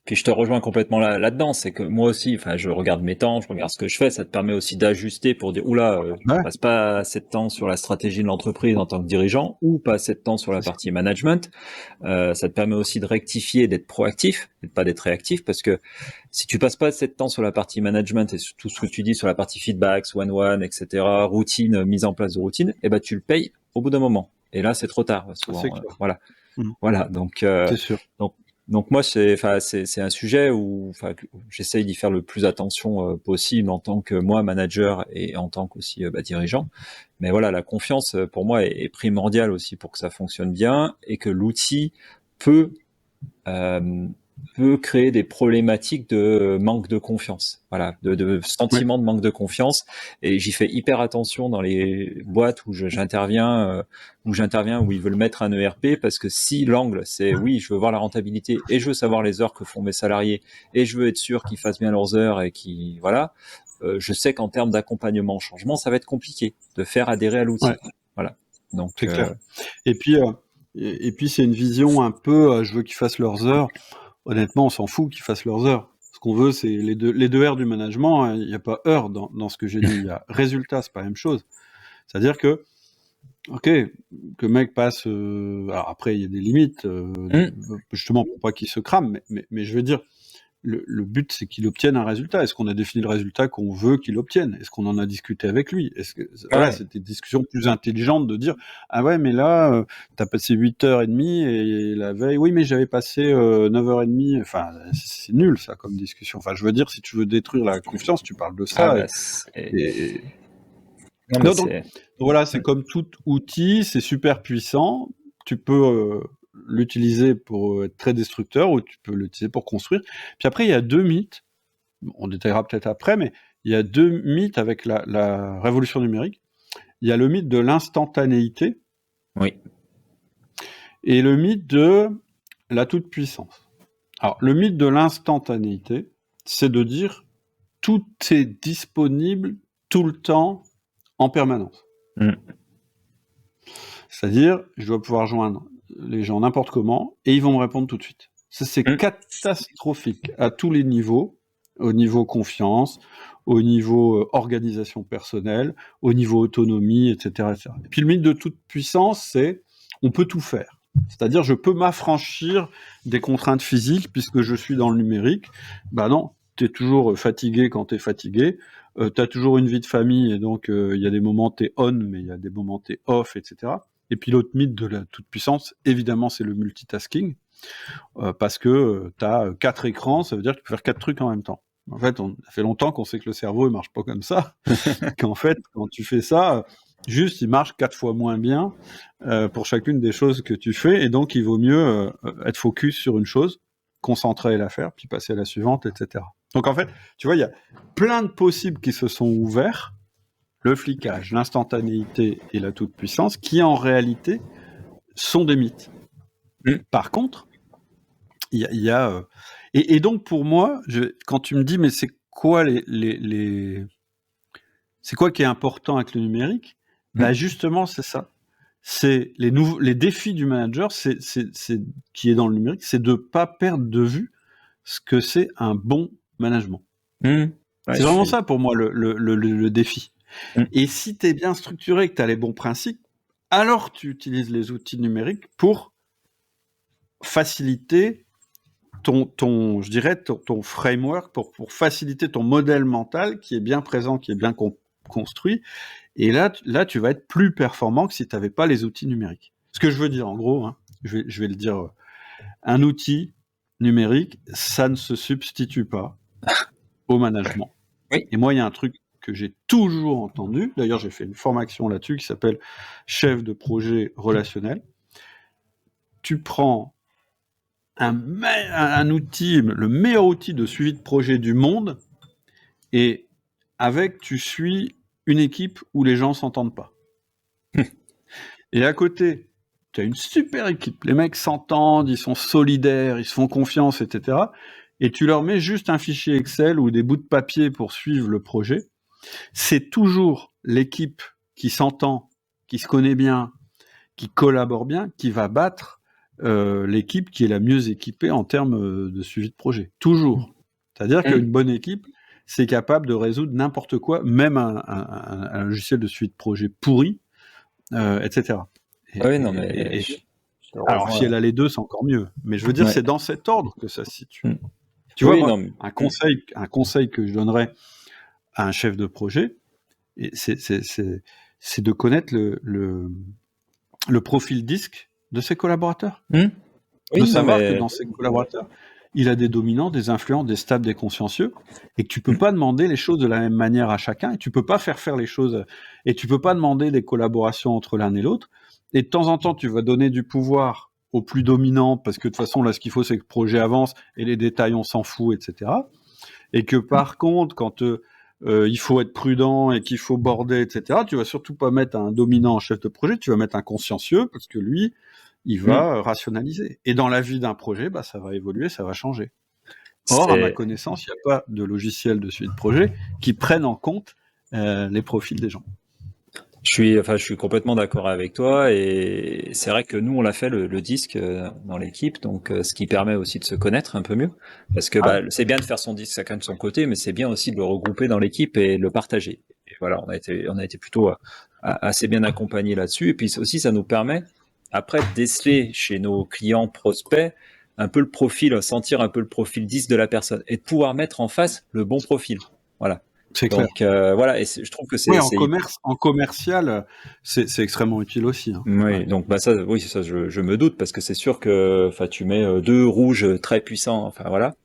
je te rejoins complètement là-dedans. C'est que moi aussi, je regarde mes temps, je regarde ce que je fais. Ça te permet aussi d'ajuster pour dire, oula, je passe pas assez de temps sur la stratégie de l'entreprise en tant que dirigeant, ou pas assez de temps sur la partie management. Ça te permet aussi de rectifier, d'être proactif, et de pas d'être réactif, parce que si tu passes pas assez de temps sur la partie management et sur tout ce que tu dis sur la partie feedbacks, one-one, etc., routine, mise en place de routine, tu le payes au bout d'un moment. Et là, c'est trop tard, souvent. Voilà. Donc, c'est sûr. Donc moi, c'est un sujet où j'essaye d'y faire le plus attention possible en tant que moi manager et en tant qu'aussi dirigeant. Mais voilà, la confiance pour moi est primordiale aussi pour que ça fonctionne bien et que l'outil peut créer des problématiques de manque de confiance, de sentiment de manque de confiance. Et j'y fais hyper attention dans les boîtes où j'interviens, où ils veulent mettre un ERP, parce que si l'angle c'est oui, je veux voir la rentabilité et je veux savoir les heures que font mes salariés et je veux être sûr qu'ils fassent bien leurs heures et je sais qu'en termes d'accompagnement au changement, ça va être compliqué de faire adhérer à l'outil. Voilà. Donc c'est clair. Et puis c'est une vision un peu, je veux qu'ils fassent leurs heures. Honnêtement, on s'en fout qu'ils fassent leurs heures. Ce qu'on veut, c'est les deux R du management. Il n'y a pas heure dans ce que j'ai dit. Il y a résultat, c'est pas la même chose. C'est-à-dire que, ok, que le mec passe. Alors après, il y a des limites, justement pour pas qu'il se crame. Mais je veux dire, le but, c'est qu'il obtienne un résultat. Est-ce qu'on a défini le résultat qu'on veut qu'il obtienne? Est-ce qu'on en a discuté avec lui? C'est des discussions plus intelligentes de dire, ah ouais, mais là, t'as passé 8h30 et la veille, oui, mais j'avais passé 9h30. Enfin, c'est nul, ça, comme discussion. Enfin, je veux dire, si tu veux détruire la confiance, tu parles de ça. Donc, voilà, c'est comme tout outil, c'est super puissant. Tu peux l'utiliser pour être très destructeur ou tu peux l'utiliser pour construire. Puis après, il y a deux mythes, on détaillera peut-être après, mais il y a deux mythes avec la révolution numérique. Il y a le mythe de l'instantanéité et le mythe de la toute-puissance. Alors, le mythe de l'instantanéité, c'est de dire tout est disponible tout le temps, en permanence. C'est-à-dire, je dois pouvoir joindre les gens n'importe comment, et ils vont me répondre tout de suite. Ça, c'est catastrophique à tous les niveaux, au niveau confiance, au niveau organisation personnelle, au niveau autonomie, etc., etc. Et puis le mythe de toute puissance, c'est on peut tout faire. C'est-à-dire, je peux m'affranchir des contraintes physiques puisque je suis dans le numérique. Ben non, tu es toujours fatigué quand tu es fatigué. Tu as toujours une vie de famille, et donc il y a des moments tu es on, mais il y a des moments tu es off, etc. Et puis l'autre mythe de la toute-puissance, évidemment, c'est le multitasking, parce que tu as 4 écrans, ça veut dire que tu peux faire 4 trucs en même temps. En fait, ça fait longtemps qu'on sait que le cerveau ne marche pas comme ça, qu'en fait, quand tu fais ça, Juste, il marche 4 fois moins bien pour chacune des choses que tu fais, et donc il vaut mieux être focus sur une chose, concentrer la faire, puis passer à la suivante, etc. Donc en fait, tu vois, il y a plein de possibles qui se sont ouverts, le flicage, l'instantanéité et la toute-puissance, qui en réalité sont des mythes. Par contre, il y a et donc pour moi, quand tu me dis mais c'est quoi c'est quoi qui est important avec le numérique? Bah justement, c'est ça. C'est les défis du manager, c'est qui est dans le numérique, c'est de pas perdre de vue ce que c'est un bon management. Ouais, c'est vraiment ça pour moi le défi. Et si tu es bien structuré, que tu as les bons principes, alors tu utilises les outils numériques pour faciliter ton framework, pour faciliter ton modèle mental qui est bien présent, qui est bien construit. Et là, tu vas être plus performant que si tu n'avais pas les outils numériques. Ce que je veux dire, en gros, hein, je vais le dire, un outil numérique, ça ne se substitue pas au management. Oui. Et moi, il y a un truc que j'ai toujours entendu, d'ailleurs j'ai fait une formation là-dessus qui s'appelle chef de projet relationnel. Tu prends un outil, le meilleur outil de suivi de projet du monde, et avec, tu suis une équipe où les gens s'entendent pas. Et à côté, tu as une super équipe. Les mecs s'entendent, ils sont solidaires, ils se font confiance, etc. Et tu leur mets juste un fichier Excel ou des bouts de papier pour suivre le projet. C'est toujours l'équipe qui s'entend, qui se connaît bien, qui collabore bien, qui va battre l'équipe qui est la mieux équipée en termes de suivi de projet. Toujours. C'est-à-dire qu'une bonne équipe, c'est capable de résoudre n'importe quoi, même un logiciel de suivi de projet pourri, etc. Alors, si elle a les deux, c'est encore mieux. Mais je veux dire, c'est dans cet ordre que ça se situe. Tu vois, moi, un conseil que je donnerais à un chef de projet, c'est de connaître le profil disque de ses collaborateurs. De savoir que dans ses collaborateurs, il a des dominants, des influents, des stables, des consciencieux, et que tu peux pas demander les choses de la même manière à chacun, et tu peux pas faire les choses, et tu peux pas demander des collaborations entre l'un et l'autre. Et de temps en temps, tu vas donner du pouvoir au plus dominant, parce que de toute façon, là, ce qu'il faut, c'est que le projet avance, et les détails, on s'en fout, etc. Et que par contre, quand il faut être prudent et qu'il faut border, etc., tu vas surtout pas mettre un dominant en chef de projet, tu vas mettre un consciencieux, parce que lui, il va rationaliser. Et dans la vie d'un projet, bah, ça va évoluer, ça va changer. Or, à ma connaissance, il n'y a pas de logiciel de suivi de projet qui prenne en compte les profils des gens. Je suis complètement d'accord avec toi, et c'est vrai que nous on l'a fait le disque dans l'équipe, donc ce qui permet aussi de se connaître un peu mieux, parce que c'est bien de faire son disque chacun de son côté, mais c'est bien aussi de le regrouper dans l'équipe et le partager. Et voilà, on a été plutôt assez bien accompagnés là-dessus, et puis aussi ça nous permet après de déceler chez nos clients prospects un peu le profil, sentir un peu le profil disque de la personne, et de pouvoir mettre en face le bon profil. Voilà. C'est clair. Donc voilà, et je trouve que c'est en commercial, c'est extrêmement utile aussi. Hein. Oui, donc ça, je me doute, parce que c'est sûr que, tu mets deux rouges très puissants, voilà,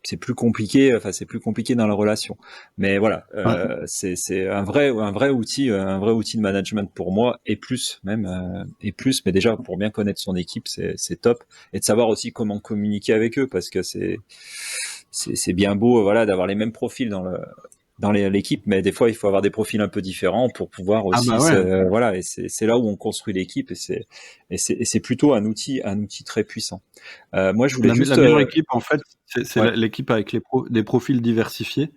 c'est plus compliqué, c'est plus compliqué dans la relation. Mais voilà, c'est un vrai outil de management pour moi, et plus même, mais déjà pour bien connaître son équipe, c'est top, et de savoir aussi comment communiquer avec eux, parce que c'est bien beau, d'avoir les mêmes profils dans l'équipe, mais des fois il faut avoir des profils un peu différents pour pouvoir aussi et c'est là où on construit l'équipe, et c'est plutôt un outil très puissant. Moi je voulais la meilleure équipe, en fait, c'est l'équipe avec des profils diversifiés,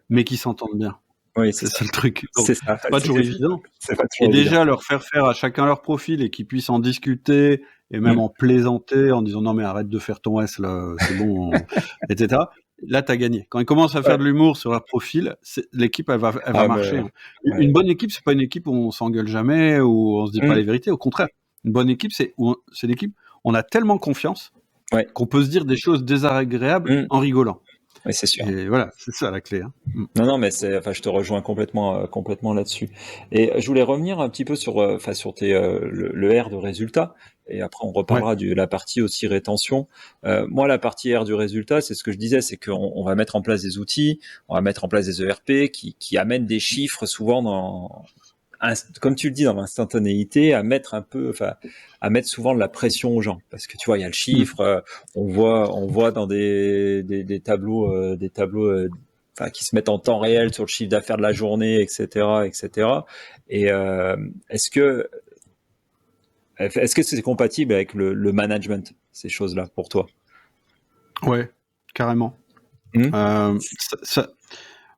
mais qui s'entendent bien. Oui, c'est ça le truc. Donc, c'est ça. C'est pas toujours évident. Et déjà leur faire à chacun leur profil, et qu'ils puissent en discuter, et même en plaisanter, en disant non mais arrête de faire ton S là, c'est bon, etc. Là, t'as gagné. Quand ils commencent à faire de l'humour sur leur profil, l'équipe, elle va marcher. Hein. Une bonne équipe, c'est pas une équipe où on s'engueule jamais, où on se dit pas les vérités. Au contraire, une bonne équipe, c'est l'équipe où on a tellement confiance qu'on peut se dire des choses désagréables en rigolant. Oui, c'est sûr. Et voilà, c'est ça la clé. Hein. Non, mais je te rejoins complètement là-dessus. Et je voulais revenir un petit peu sur le R de résultat. Et après, on Ouais. reparlera de la partie aussi rétention. Moi, la partie R du résultat, c'est ce que je disais, c'est qu'on va mettre en place des outils, on va mettre en place des ERP qui amènent des chiffres souvent comme tu le dis, dans l'instantanéité, à mettre souvent de la pression aux gens, parce que tu vois, il y a le chiffre, on voit dans des tableaux, qui se mettent en temps réel sur le chiffre d'affaires de la journée, etc., etc. Et est-ce que c'est compatible avec le management, ces choses-là, pour toi? Ouais, carrément. Hmm.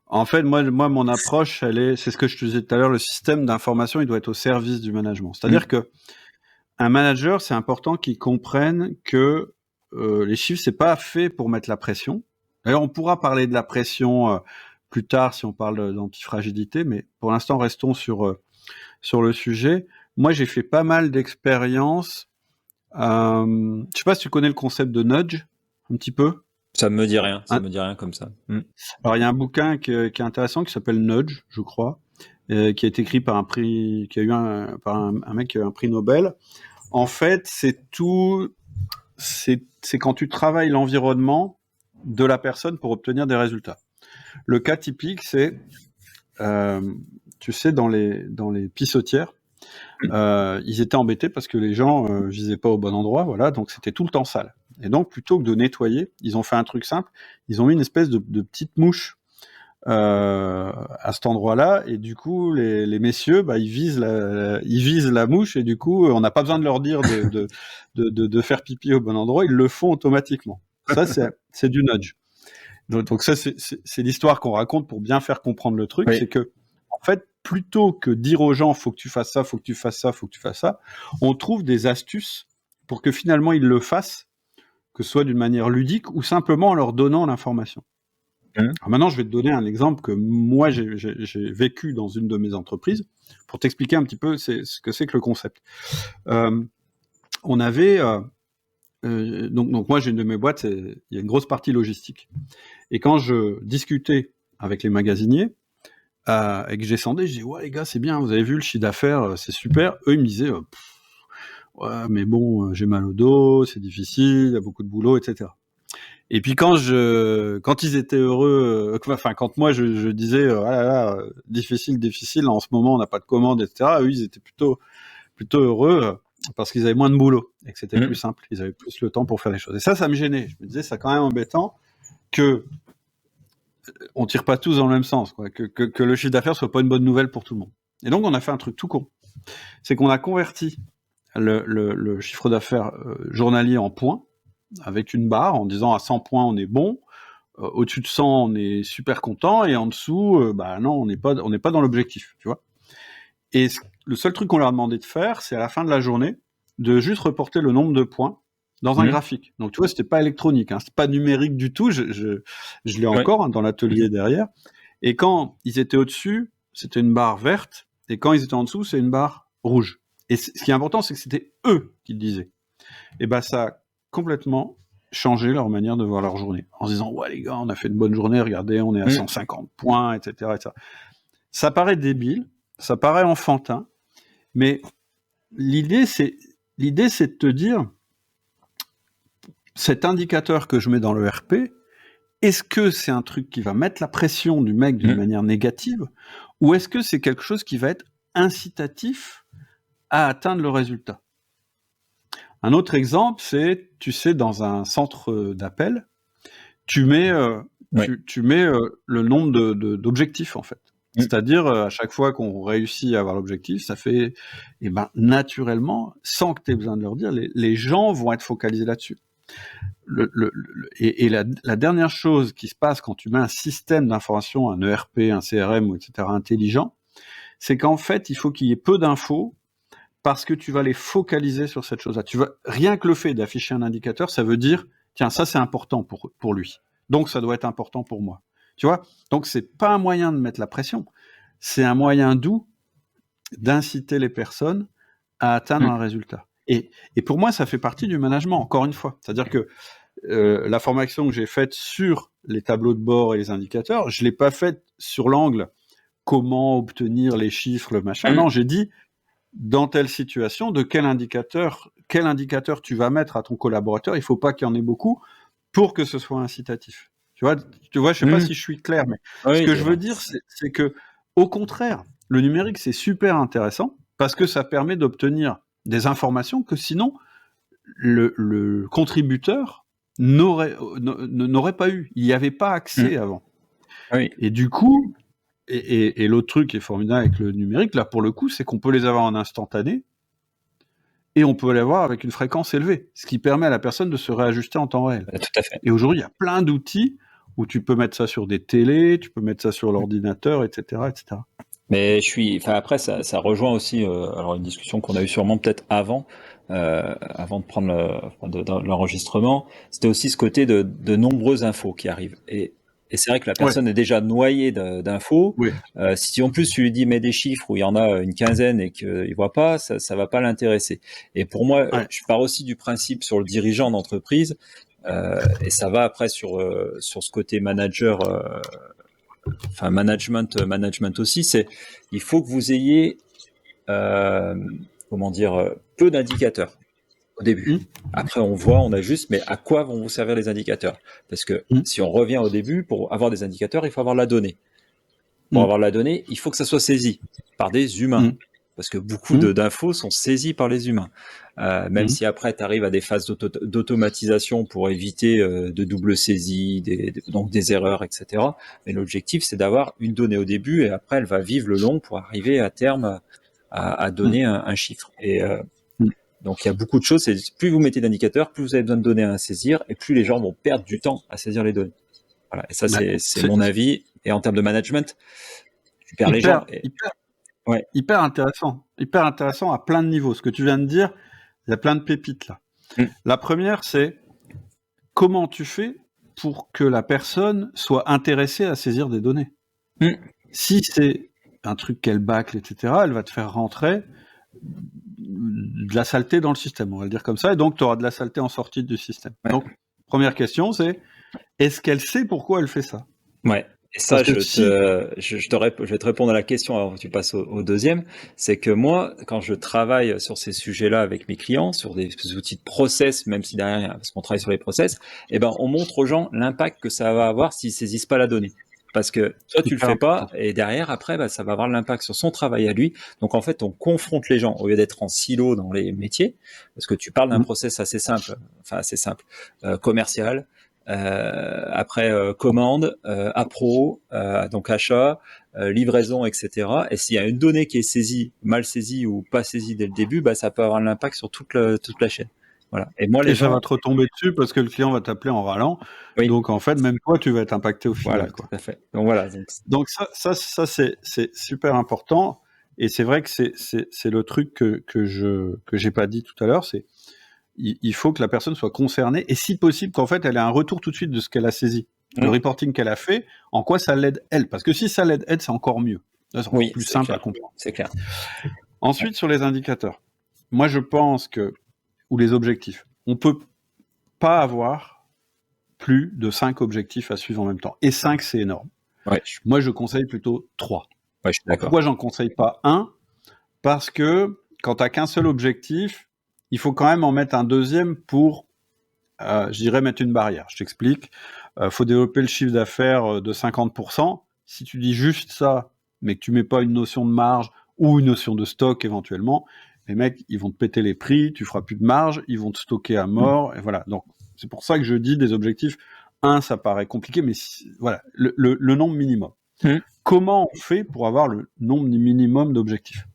En fait, moi, mon approche, c'est ce que je te disais tout à l'heure, le système d'information, il doit être au service du management. C'est-à-dire que un manager, c'est important qu'il comprenne que les chiffres, c'est pas fait pour mettre la pression. D'ailleurs, on pourra parler de la pression plus tard si on parle d'antifragilité, mais pour l'instant, restons sur le sujet. Moi, j'ai fait pas mal d'expériences. Je sais pas si tu connais le concept de nudge, un petit peu. Ça me dit rien, ça me dit rien comme ça. Alors, il y a un bouquin qui est intéressant qui s'appelle Nudge, je crois, qui a été écrit par par un mec qui a eu un prix Nobel. En fait, c'est quand tu travailles l'environnement de la personne pour obtenir des résultats. Le cas typique, c'est, tu sais, dans les pissotières, ils étaient embêtés parce que les gens visaient pas au bon endroit, voilà, donc c'était tout le temps sale. Et donc, plutôt que de nettoyer, ils ont fait un truc simple, ils ont mis une espèce de petite mouche à cet endroit-là, et du coup, les messieurs, ils visent la mouche, et du coup, on n'a pas besoin de leur dire de faire pipi au bon endroit, ils le font automatiquement. Ça, c'est du nudge. Donc ça, c'est l'histoire qu'on raconte pour bien faire comprendre le truc, c'est que, en fait, plutôt que dire aux gens, faut que tu fasses ça, faut que tu fasses ça, faut que tu fasses ça, on trouve des astuces pour que finalement ils le fassent, que ce soit d'une manière ludique ou simplement en leur donnant l'information. Alors maintenant, je vais te donner un exemple que moi, j'ai vécu dans une de mes entreprises pour t'expliquer un petit peu ce que c'est que le concept. On avait... donc moi, j'ai une de mes boîtes, il y a une grosse partie logistique. Et quand je discutais avec les magasiniers, et que je descendais, je disais, ouais les gars, c'est bien, vous avez vu le chiffre d'affaires, c'est super. Eux, ils me disaient, ouais, mais bon, j'ai mal au dos, c'est difficile, il y a beaucoup de boulot, etc. Et puis quand ils étaient heureux, quand moi je disais, ah là là, difficile, en ce moment on n'a pas de commande, etc. Eux, ils étaient plutôt heureux parce qu'ils avaient moins de boulot et que c'était plus simple, ils avaient plus le temps pour faire les choses. Et ça me gênait. Je me disais, c'est quand même embêtant que on tire pas tous dans le même sens, quoi, que le chiffre d'affaires soit pas une bonne nouvelle pour tout le monde. Et donc on a fait un truc tout con, c'est qu'on a converti le chiffre d'affaires journalier en points, avec une barre en disant à 100 points on est bon, au-dessus de 100 on est super content, et en dessous, non, on n'est pas dans l'objectif, tu vois. Et le seul truc qu'on leur a demandé de faire, c'est à la fin de la journée, de juste reporter le nombre de points dans un graphique. Donc tu vois, c'était pas électronique, c'était pas numérique du tout, je l'ai encore dans l'atelier derrière. Et quand ils étaient au-dessus, c'était une barre verte, et quand ils étaient en dessous, c'est une barre rouge. Et ce qui est important, c'est que c'était eux qui le disaient. Et ça a complètement changé leur manière de voir leur journée. En se disant, ouais les gars, on a fait une bonne journée, regardez, on est à 150 points, etc., etc. Ça paraît débile, ça paraît enfantin, mais l'idée, c'est de te dire, cet indicateur que je mets dans le RP, est-ce que c'est un truc qui va mettre la pression du mec d'une manière négative, ou est-ce que c'est quelque chose qui va être incitatif à atteindre le résultat? Un autre exemple, c'est, tu sais, dans un centre d'appel, tu mets le nombre d'objectifs, en fait. C'est-à-dire, à chaque fois qu'on réussit à avoir l'objectif, ça fait, naturellement, sans que tu aies besoin de leur dire, les gens vont être focalisés là-dessus. Et la dernière chose qui se passe quand tu mets un système d'information, un ERP, un CRM, etc., intelligent, c'est qu'en fait, il faut qu'il y ait peu d'infos, parce que tu vas les focaliser sur cette chose-là. Rien que le fait d'afficher un indicateur, ça veut dire, tiens, ça c'est important pour lui. Donc ça doit être important pour moi. Tu vois? Donc c'est pas un moyen de mettre la pression, c'est un moyen doux d'inciter les personnes à atteindre un résultat. Et pour moi, ça fait partie du management, encore une fois. C'est-à-dire que la formation que j'ai faite sur les tableaux de bord et les indicateurs, je l'ai pas faite sur l'angle comment obtenir les chiffres, le machin. Non, j'ai dit dans telle situation, de quel indicateur tu vas mettre à ton collaborateur. Il faut pas qu'il y en ait beaucoup pour que ce soit incitatif. Tu vois, je sais pas si je suis clair, mais ce que je veux dire, c'est que, au contraire, le numérique, c'est super intéressant parce que ça permet d'obtenir des informations que sinon, le contributeur n'aurait pas eu. Il n'y avait pas accès avant. Oui. Et du coup, et l'autre truc qui est formidable avec le numérique, là, pour le coup, c'est qu'on peut les avoir en instantané et on peut les avoir avec une fréquence élevée, ce qui permet à la personne de se réajuster en temps réel. Tout à fait. Et aujourd'hui, il y a plein d'outils où tu peux mettre ça sur des télés, tu peux mettre ça sur l'ordinateur, etc., etc. Mais après, ça rejoint aussi alors une discussion qu'on a eue sûrement peut-être avant de prendre l'enregistrement. C'était aussi ce côté de nombreuses infos qui arrivent. Et c'est vrai que la personne est déjà noyée d'infos. Oui. Si en plus tu lui dis mets des chiffres où il y en a une quinzaine et qu'il voit pas, ça va pas l'intéresser. Et pour moi, je pars aussi du principe sur le dirigeant d'entreprise, et ça va après sur ce côté manager. Enfin, management aussi, c'est il faut que vous ayez peu d'indicateurs au début. Après, on ajuste, mais à quoi vont vous servir les indicateurs? Parce que si on revient au début, pour avoir des indicateurs, il faut avoir la donnée. Pour avoir la donnée, il faut que ça soit saisi par des humains. Parce que beaucoup d'infos sont saisies par les humains. Même si après, tu arrives à des phases d'automatisation pour éviter de double saisie, donc des erreurs, etc. Mais l'objectif, c'est d'avoir une donnée au début et après, elle va vivre le long pour arriver à terme à donner un chiffre. Et donc, il y a beaucoup de choses. C'est plus vous mettez d'indicateurs, plus vous avez besoin de données à saisir et plus les gens vont perdre du temps à saisir les données. Voilà. Et ça, c'est mon avis. Et en termes de management, tu perds les gens. Hyper intéressant à plein de niveaux. Ce que tu viens de dire, il y a plein de pépites là. La première, c'est comment tu fais pour que la personne soit intéressée à saisir des données. Si c'est un truc qu'elle bâcle, etc., elle va te faire rentrer de la saleté dans le système, on va le dire comme ça, et donc tu auras de la saleté en sortie du système. Donc, première question, c'est est-ce qu'elle sait pourquoi elle fait ça? Ouais. Et ça, je vais te répondre à la question avant que tu passes au deuxième. C'est que moi, quand je travaille sur ces sujets-là avec mes clients, sur des outils de process, même si derrière, parce qu'on travaille sur les process, on montre aux gens l'impact que ça va avoir s'ils saisissent pas la donnée. Parce que toi, tu le fais pas, et derrière, après, ça va avoir l'impact sur son travail à lui. Donc, en fait, on confronte les gens au lieu d'être en silo dans les métiers, parce que tu parles d'un process assez simple, commercial. Après commande, appro, donc achat, livraison, etc. Et s'il y a une donnée qui est saisie, mal saisie ou pas saisie dès le début, ça peut avoir un impact sur toute la chaîne. Voilà. Et moi, ça va te retomber dessus parce que le client va t'appeler en râlant. Oui. Donc en fait, même toi, tu vas être impacté au final. Voilà, tout à fait. Donc voilà. Donc ça c'est super important. Et c'est vrai que c'est le truc que j'ai pas dit tout à l'heure, c'est il faut que la personne soit concernée et si possible qu'en fait elle ait un retour tout de suite de ce qu'elle a saisi, le reporting qu'elle a fait, en quoi ça l'aide elle, parce que si ça l'aide elle, c'est encore mieux. Là, c'est encore plus simple à comprendre. C'est clair. Ensuite sur les indicateurs, moi je pense que ou les objectifs, on peut pas avoir plus de 5 objectifs à suivre en même temps. Et 5 c'est énorme. Ouais. Moi je conseille plutôt 3. Ouais, je suis d'accord. Pourquoi j'en conseille pas 1 ? Parce que quand t'as qu'un seul objectif, il faut quand même en mettre un deuxième pour, je dirais, mettre une barrière. Je t'explique. Faut développer le chiffre d'affaires de 50%. Si tu dis juste ça, mais que tu mets pas une notion de marge ou une notion de stock éventuellement, les mecs, ils vont te péter les prix, tu feras plus de marge, ils vont te stocker à mort, et voilà. Donc, c'est pour ça que je dis des objectifs. 1, ça paraît compliqué, mais voilà, le nombre minimum. Comment on fait pour avoir le nombre minimum d'objectifs ?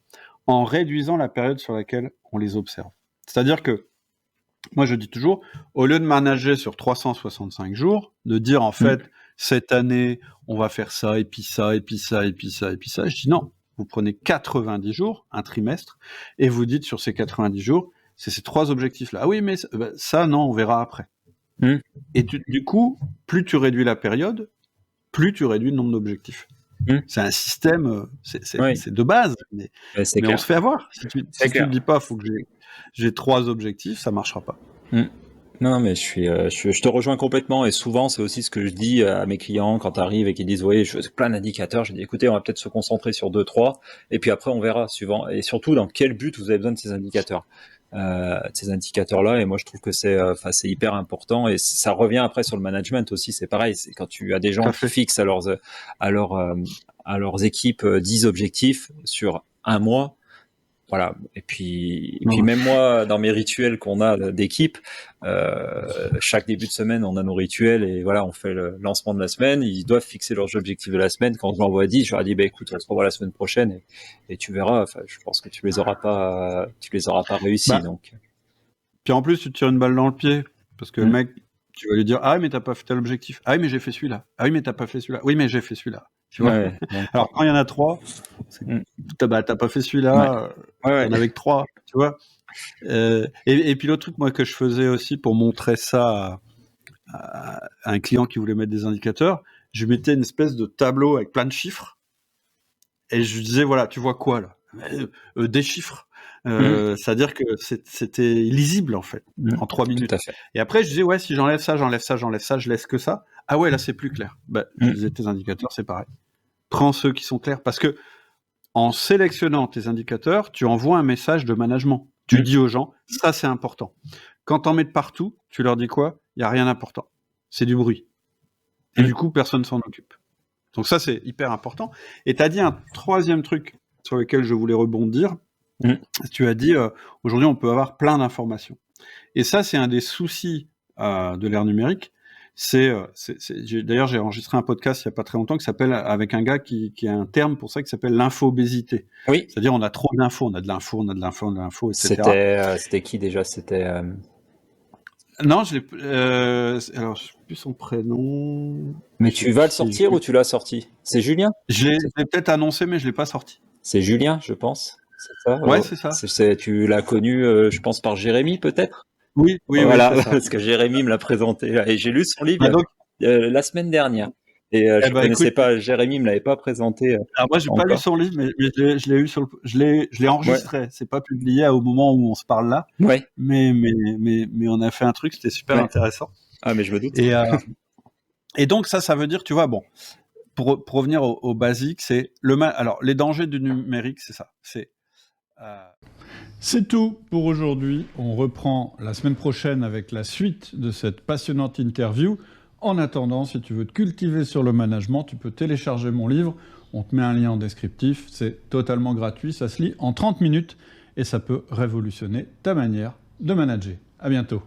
En réduisant la période sur laquelle on les observe. C'est-à-dire que, moi je dis toujours, au lieu de manager sur 365 jours, de dire en fait, cette année, on va faire ça, et puis ça, et puis ça, et puis ça, et puis ça, je dis non, vous prenez 90 jours, un trimestre, et vous dites sur ces 90 jours, c'est ces 3 objectifs-là. Ah oui, mais ça, non, on verra après. Et du coup, plus tu réduis la période, plus tu réduis le nombre d'objectifs. C'est un système, c'est de base, mais on se fait avoir. Si tu ne dis pas, faut que j'ai 3 objectifs, ça marchera pas. Non, mais je te rejoins complètement et souvent c'est aussi ce que je dis à mes clients quand arrivent et qu'ils disent oui, je veux plein d'indicateurs. Je dis écoutez, on va peut-être se concentrer sur 2, 3 et puis après on verra suivant et surtout dans quel but vous avez besoin de ces indicateurs. Ces indicateurs-là et moi je trouve que c'est hyper important et ça revient après sur le management aussi. C'est pareil, c'est quand tu as des gens qui fixent à leurs équipes 10 objectifs sur un mois. Voilà. Et puis même moi, dans mes rituels qu'on a d'équipe, chaque début de semaine, on a nos rituels et voilà, on fait le lancement de la semaine. Ils doivent fixer leurs objectifs de la semaine. Quand je l'envoie à 10, je leur dis, écoute, on se revoit la semaine prochaine et tu verras. Enfin, je pense que tu les auras pas réussi. Donc. Puis en plus, tu te tires une balle dans le pied parce que le mec, tu vas lui dire, ah, mais t'as pas fait tel objectif. Ah oui, mais j'ai fait celui-là. Ah oui, mais t'as pas fait celui-là. Oui, mais j'ai fait celui-là. Tu vois. Ouais. Alors quand il y en a 3, t'as pas fait celui-là. Ouais. On avait que 3, tu vois. Et puis l'autre truc, moi, que je faisais aussi pour montrer ça à un client qui voulait mettre des indicateurs, je mettais une espèce de tableau avec plein de chiffres et je lui disais, voilà, tu vois quoi là? Des chiffres. C'est-à-dire que c'était lisible en fait, en 3 minutes. Tout à fait. Et après, je disais, ouais, si j'enlève ça, je laisse que ça. Ah ouais, là, c'est plus clair. Je disais, tes indicateurs, c'est pareil. Prends ceux qui sont clairs. Parce que en sélectionnant tes indicateurs, tu envoies un message de management. Tu dis aux gens, ça, c'est important. Quand t'en mets de partout, tu leur dis quoi? Il n'y a rien d'important. C'est du bruit. Et du coup, personne s'en occupe. Donc ça, c'est hyper important. Et tu as dit un 3e truc sur lequel je voulais rebondir. Tu as dit, aujourd'hui, on peut avoir plein d'informations. Et ça, c'est un des soucis de l'ère numérique. D'ailleurs, j'ai enregistré un podcast il n'y a pas très longtemps qui s'appelle, avec un gars qui a un terme pour ça qui s'appelle l'infobésité. Oui. C'est-à-dire, on a trop d'infos, on a de l'info, etc. C'était qui déjà? C'était. Non, alors, je sais plus son prénom. Mais tu vas le sortir ou tu l'as sorti? C'est Julien? Je l'ai peut-être annoncé, mais je l'ai pas sorti. C'est Julien, je pense. C'est ça? Ouais, c'est ça. Tu l'as connu, je pense, par Jérémy, peut-être? Oui, voilà, c'est ça. parce que Jérémy me l'a présenté et j'ai lu son livre la semaine dernière. Et je connaissais pas, Jérémy me l'avait pas présenté. Alors moi, j'ai pas lu son livre, mais je l'ai eu je l'ai enregistré. Ouais. C'est pas publié au moment où on se parle là. Ouais. Mais on a fait un truc, c'était super intéressant. Ah, mais je me doute. Et donc ça veut dire, tu vois, bon, pour revenir au basique, c'est alors les dangers du numérique, c'est ça. C'est tout pour aujourd'hui. On reprend la semaine prochaine avec la suite de cette passionnante interview. En attendant, si tu veux te cultiver sur le management, tu peux télécharger mon livre. On te met un lien en descriptif. C'est totalement gratuit. Ça se lit en 30 minutes et ça peut révolutionner ta manière de manager. À bientôt.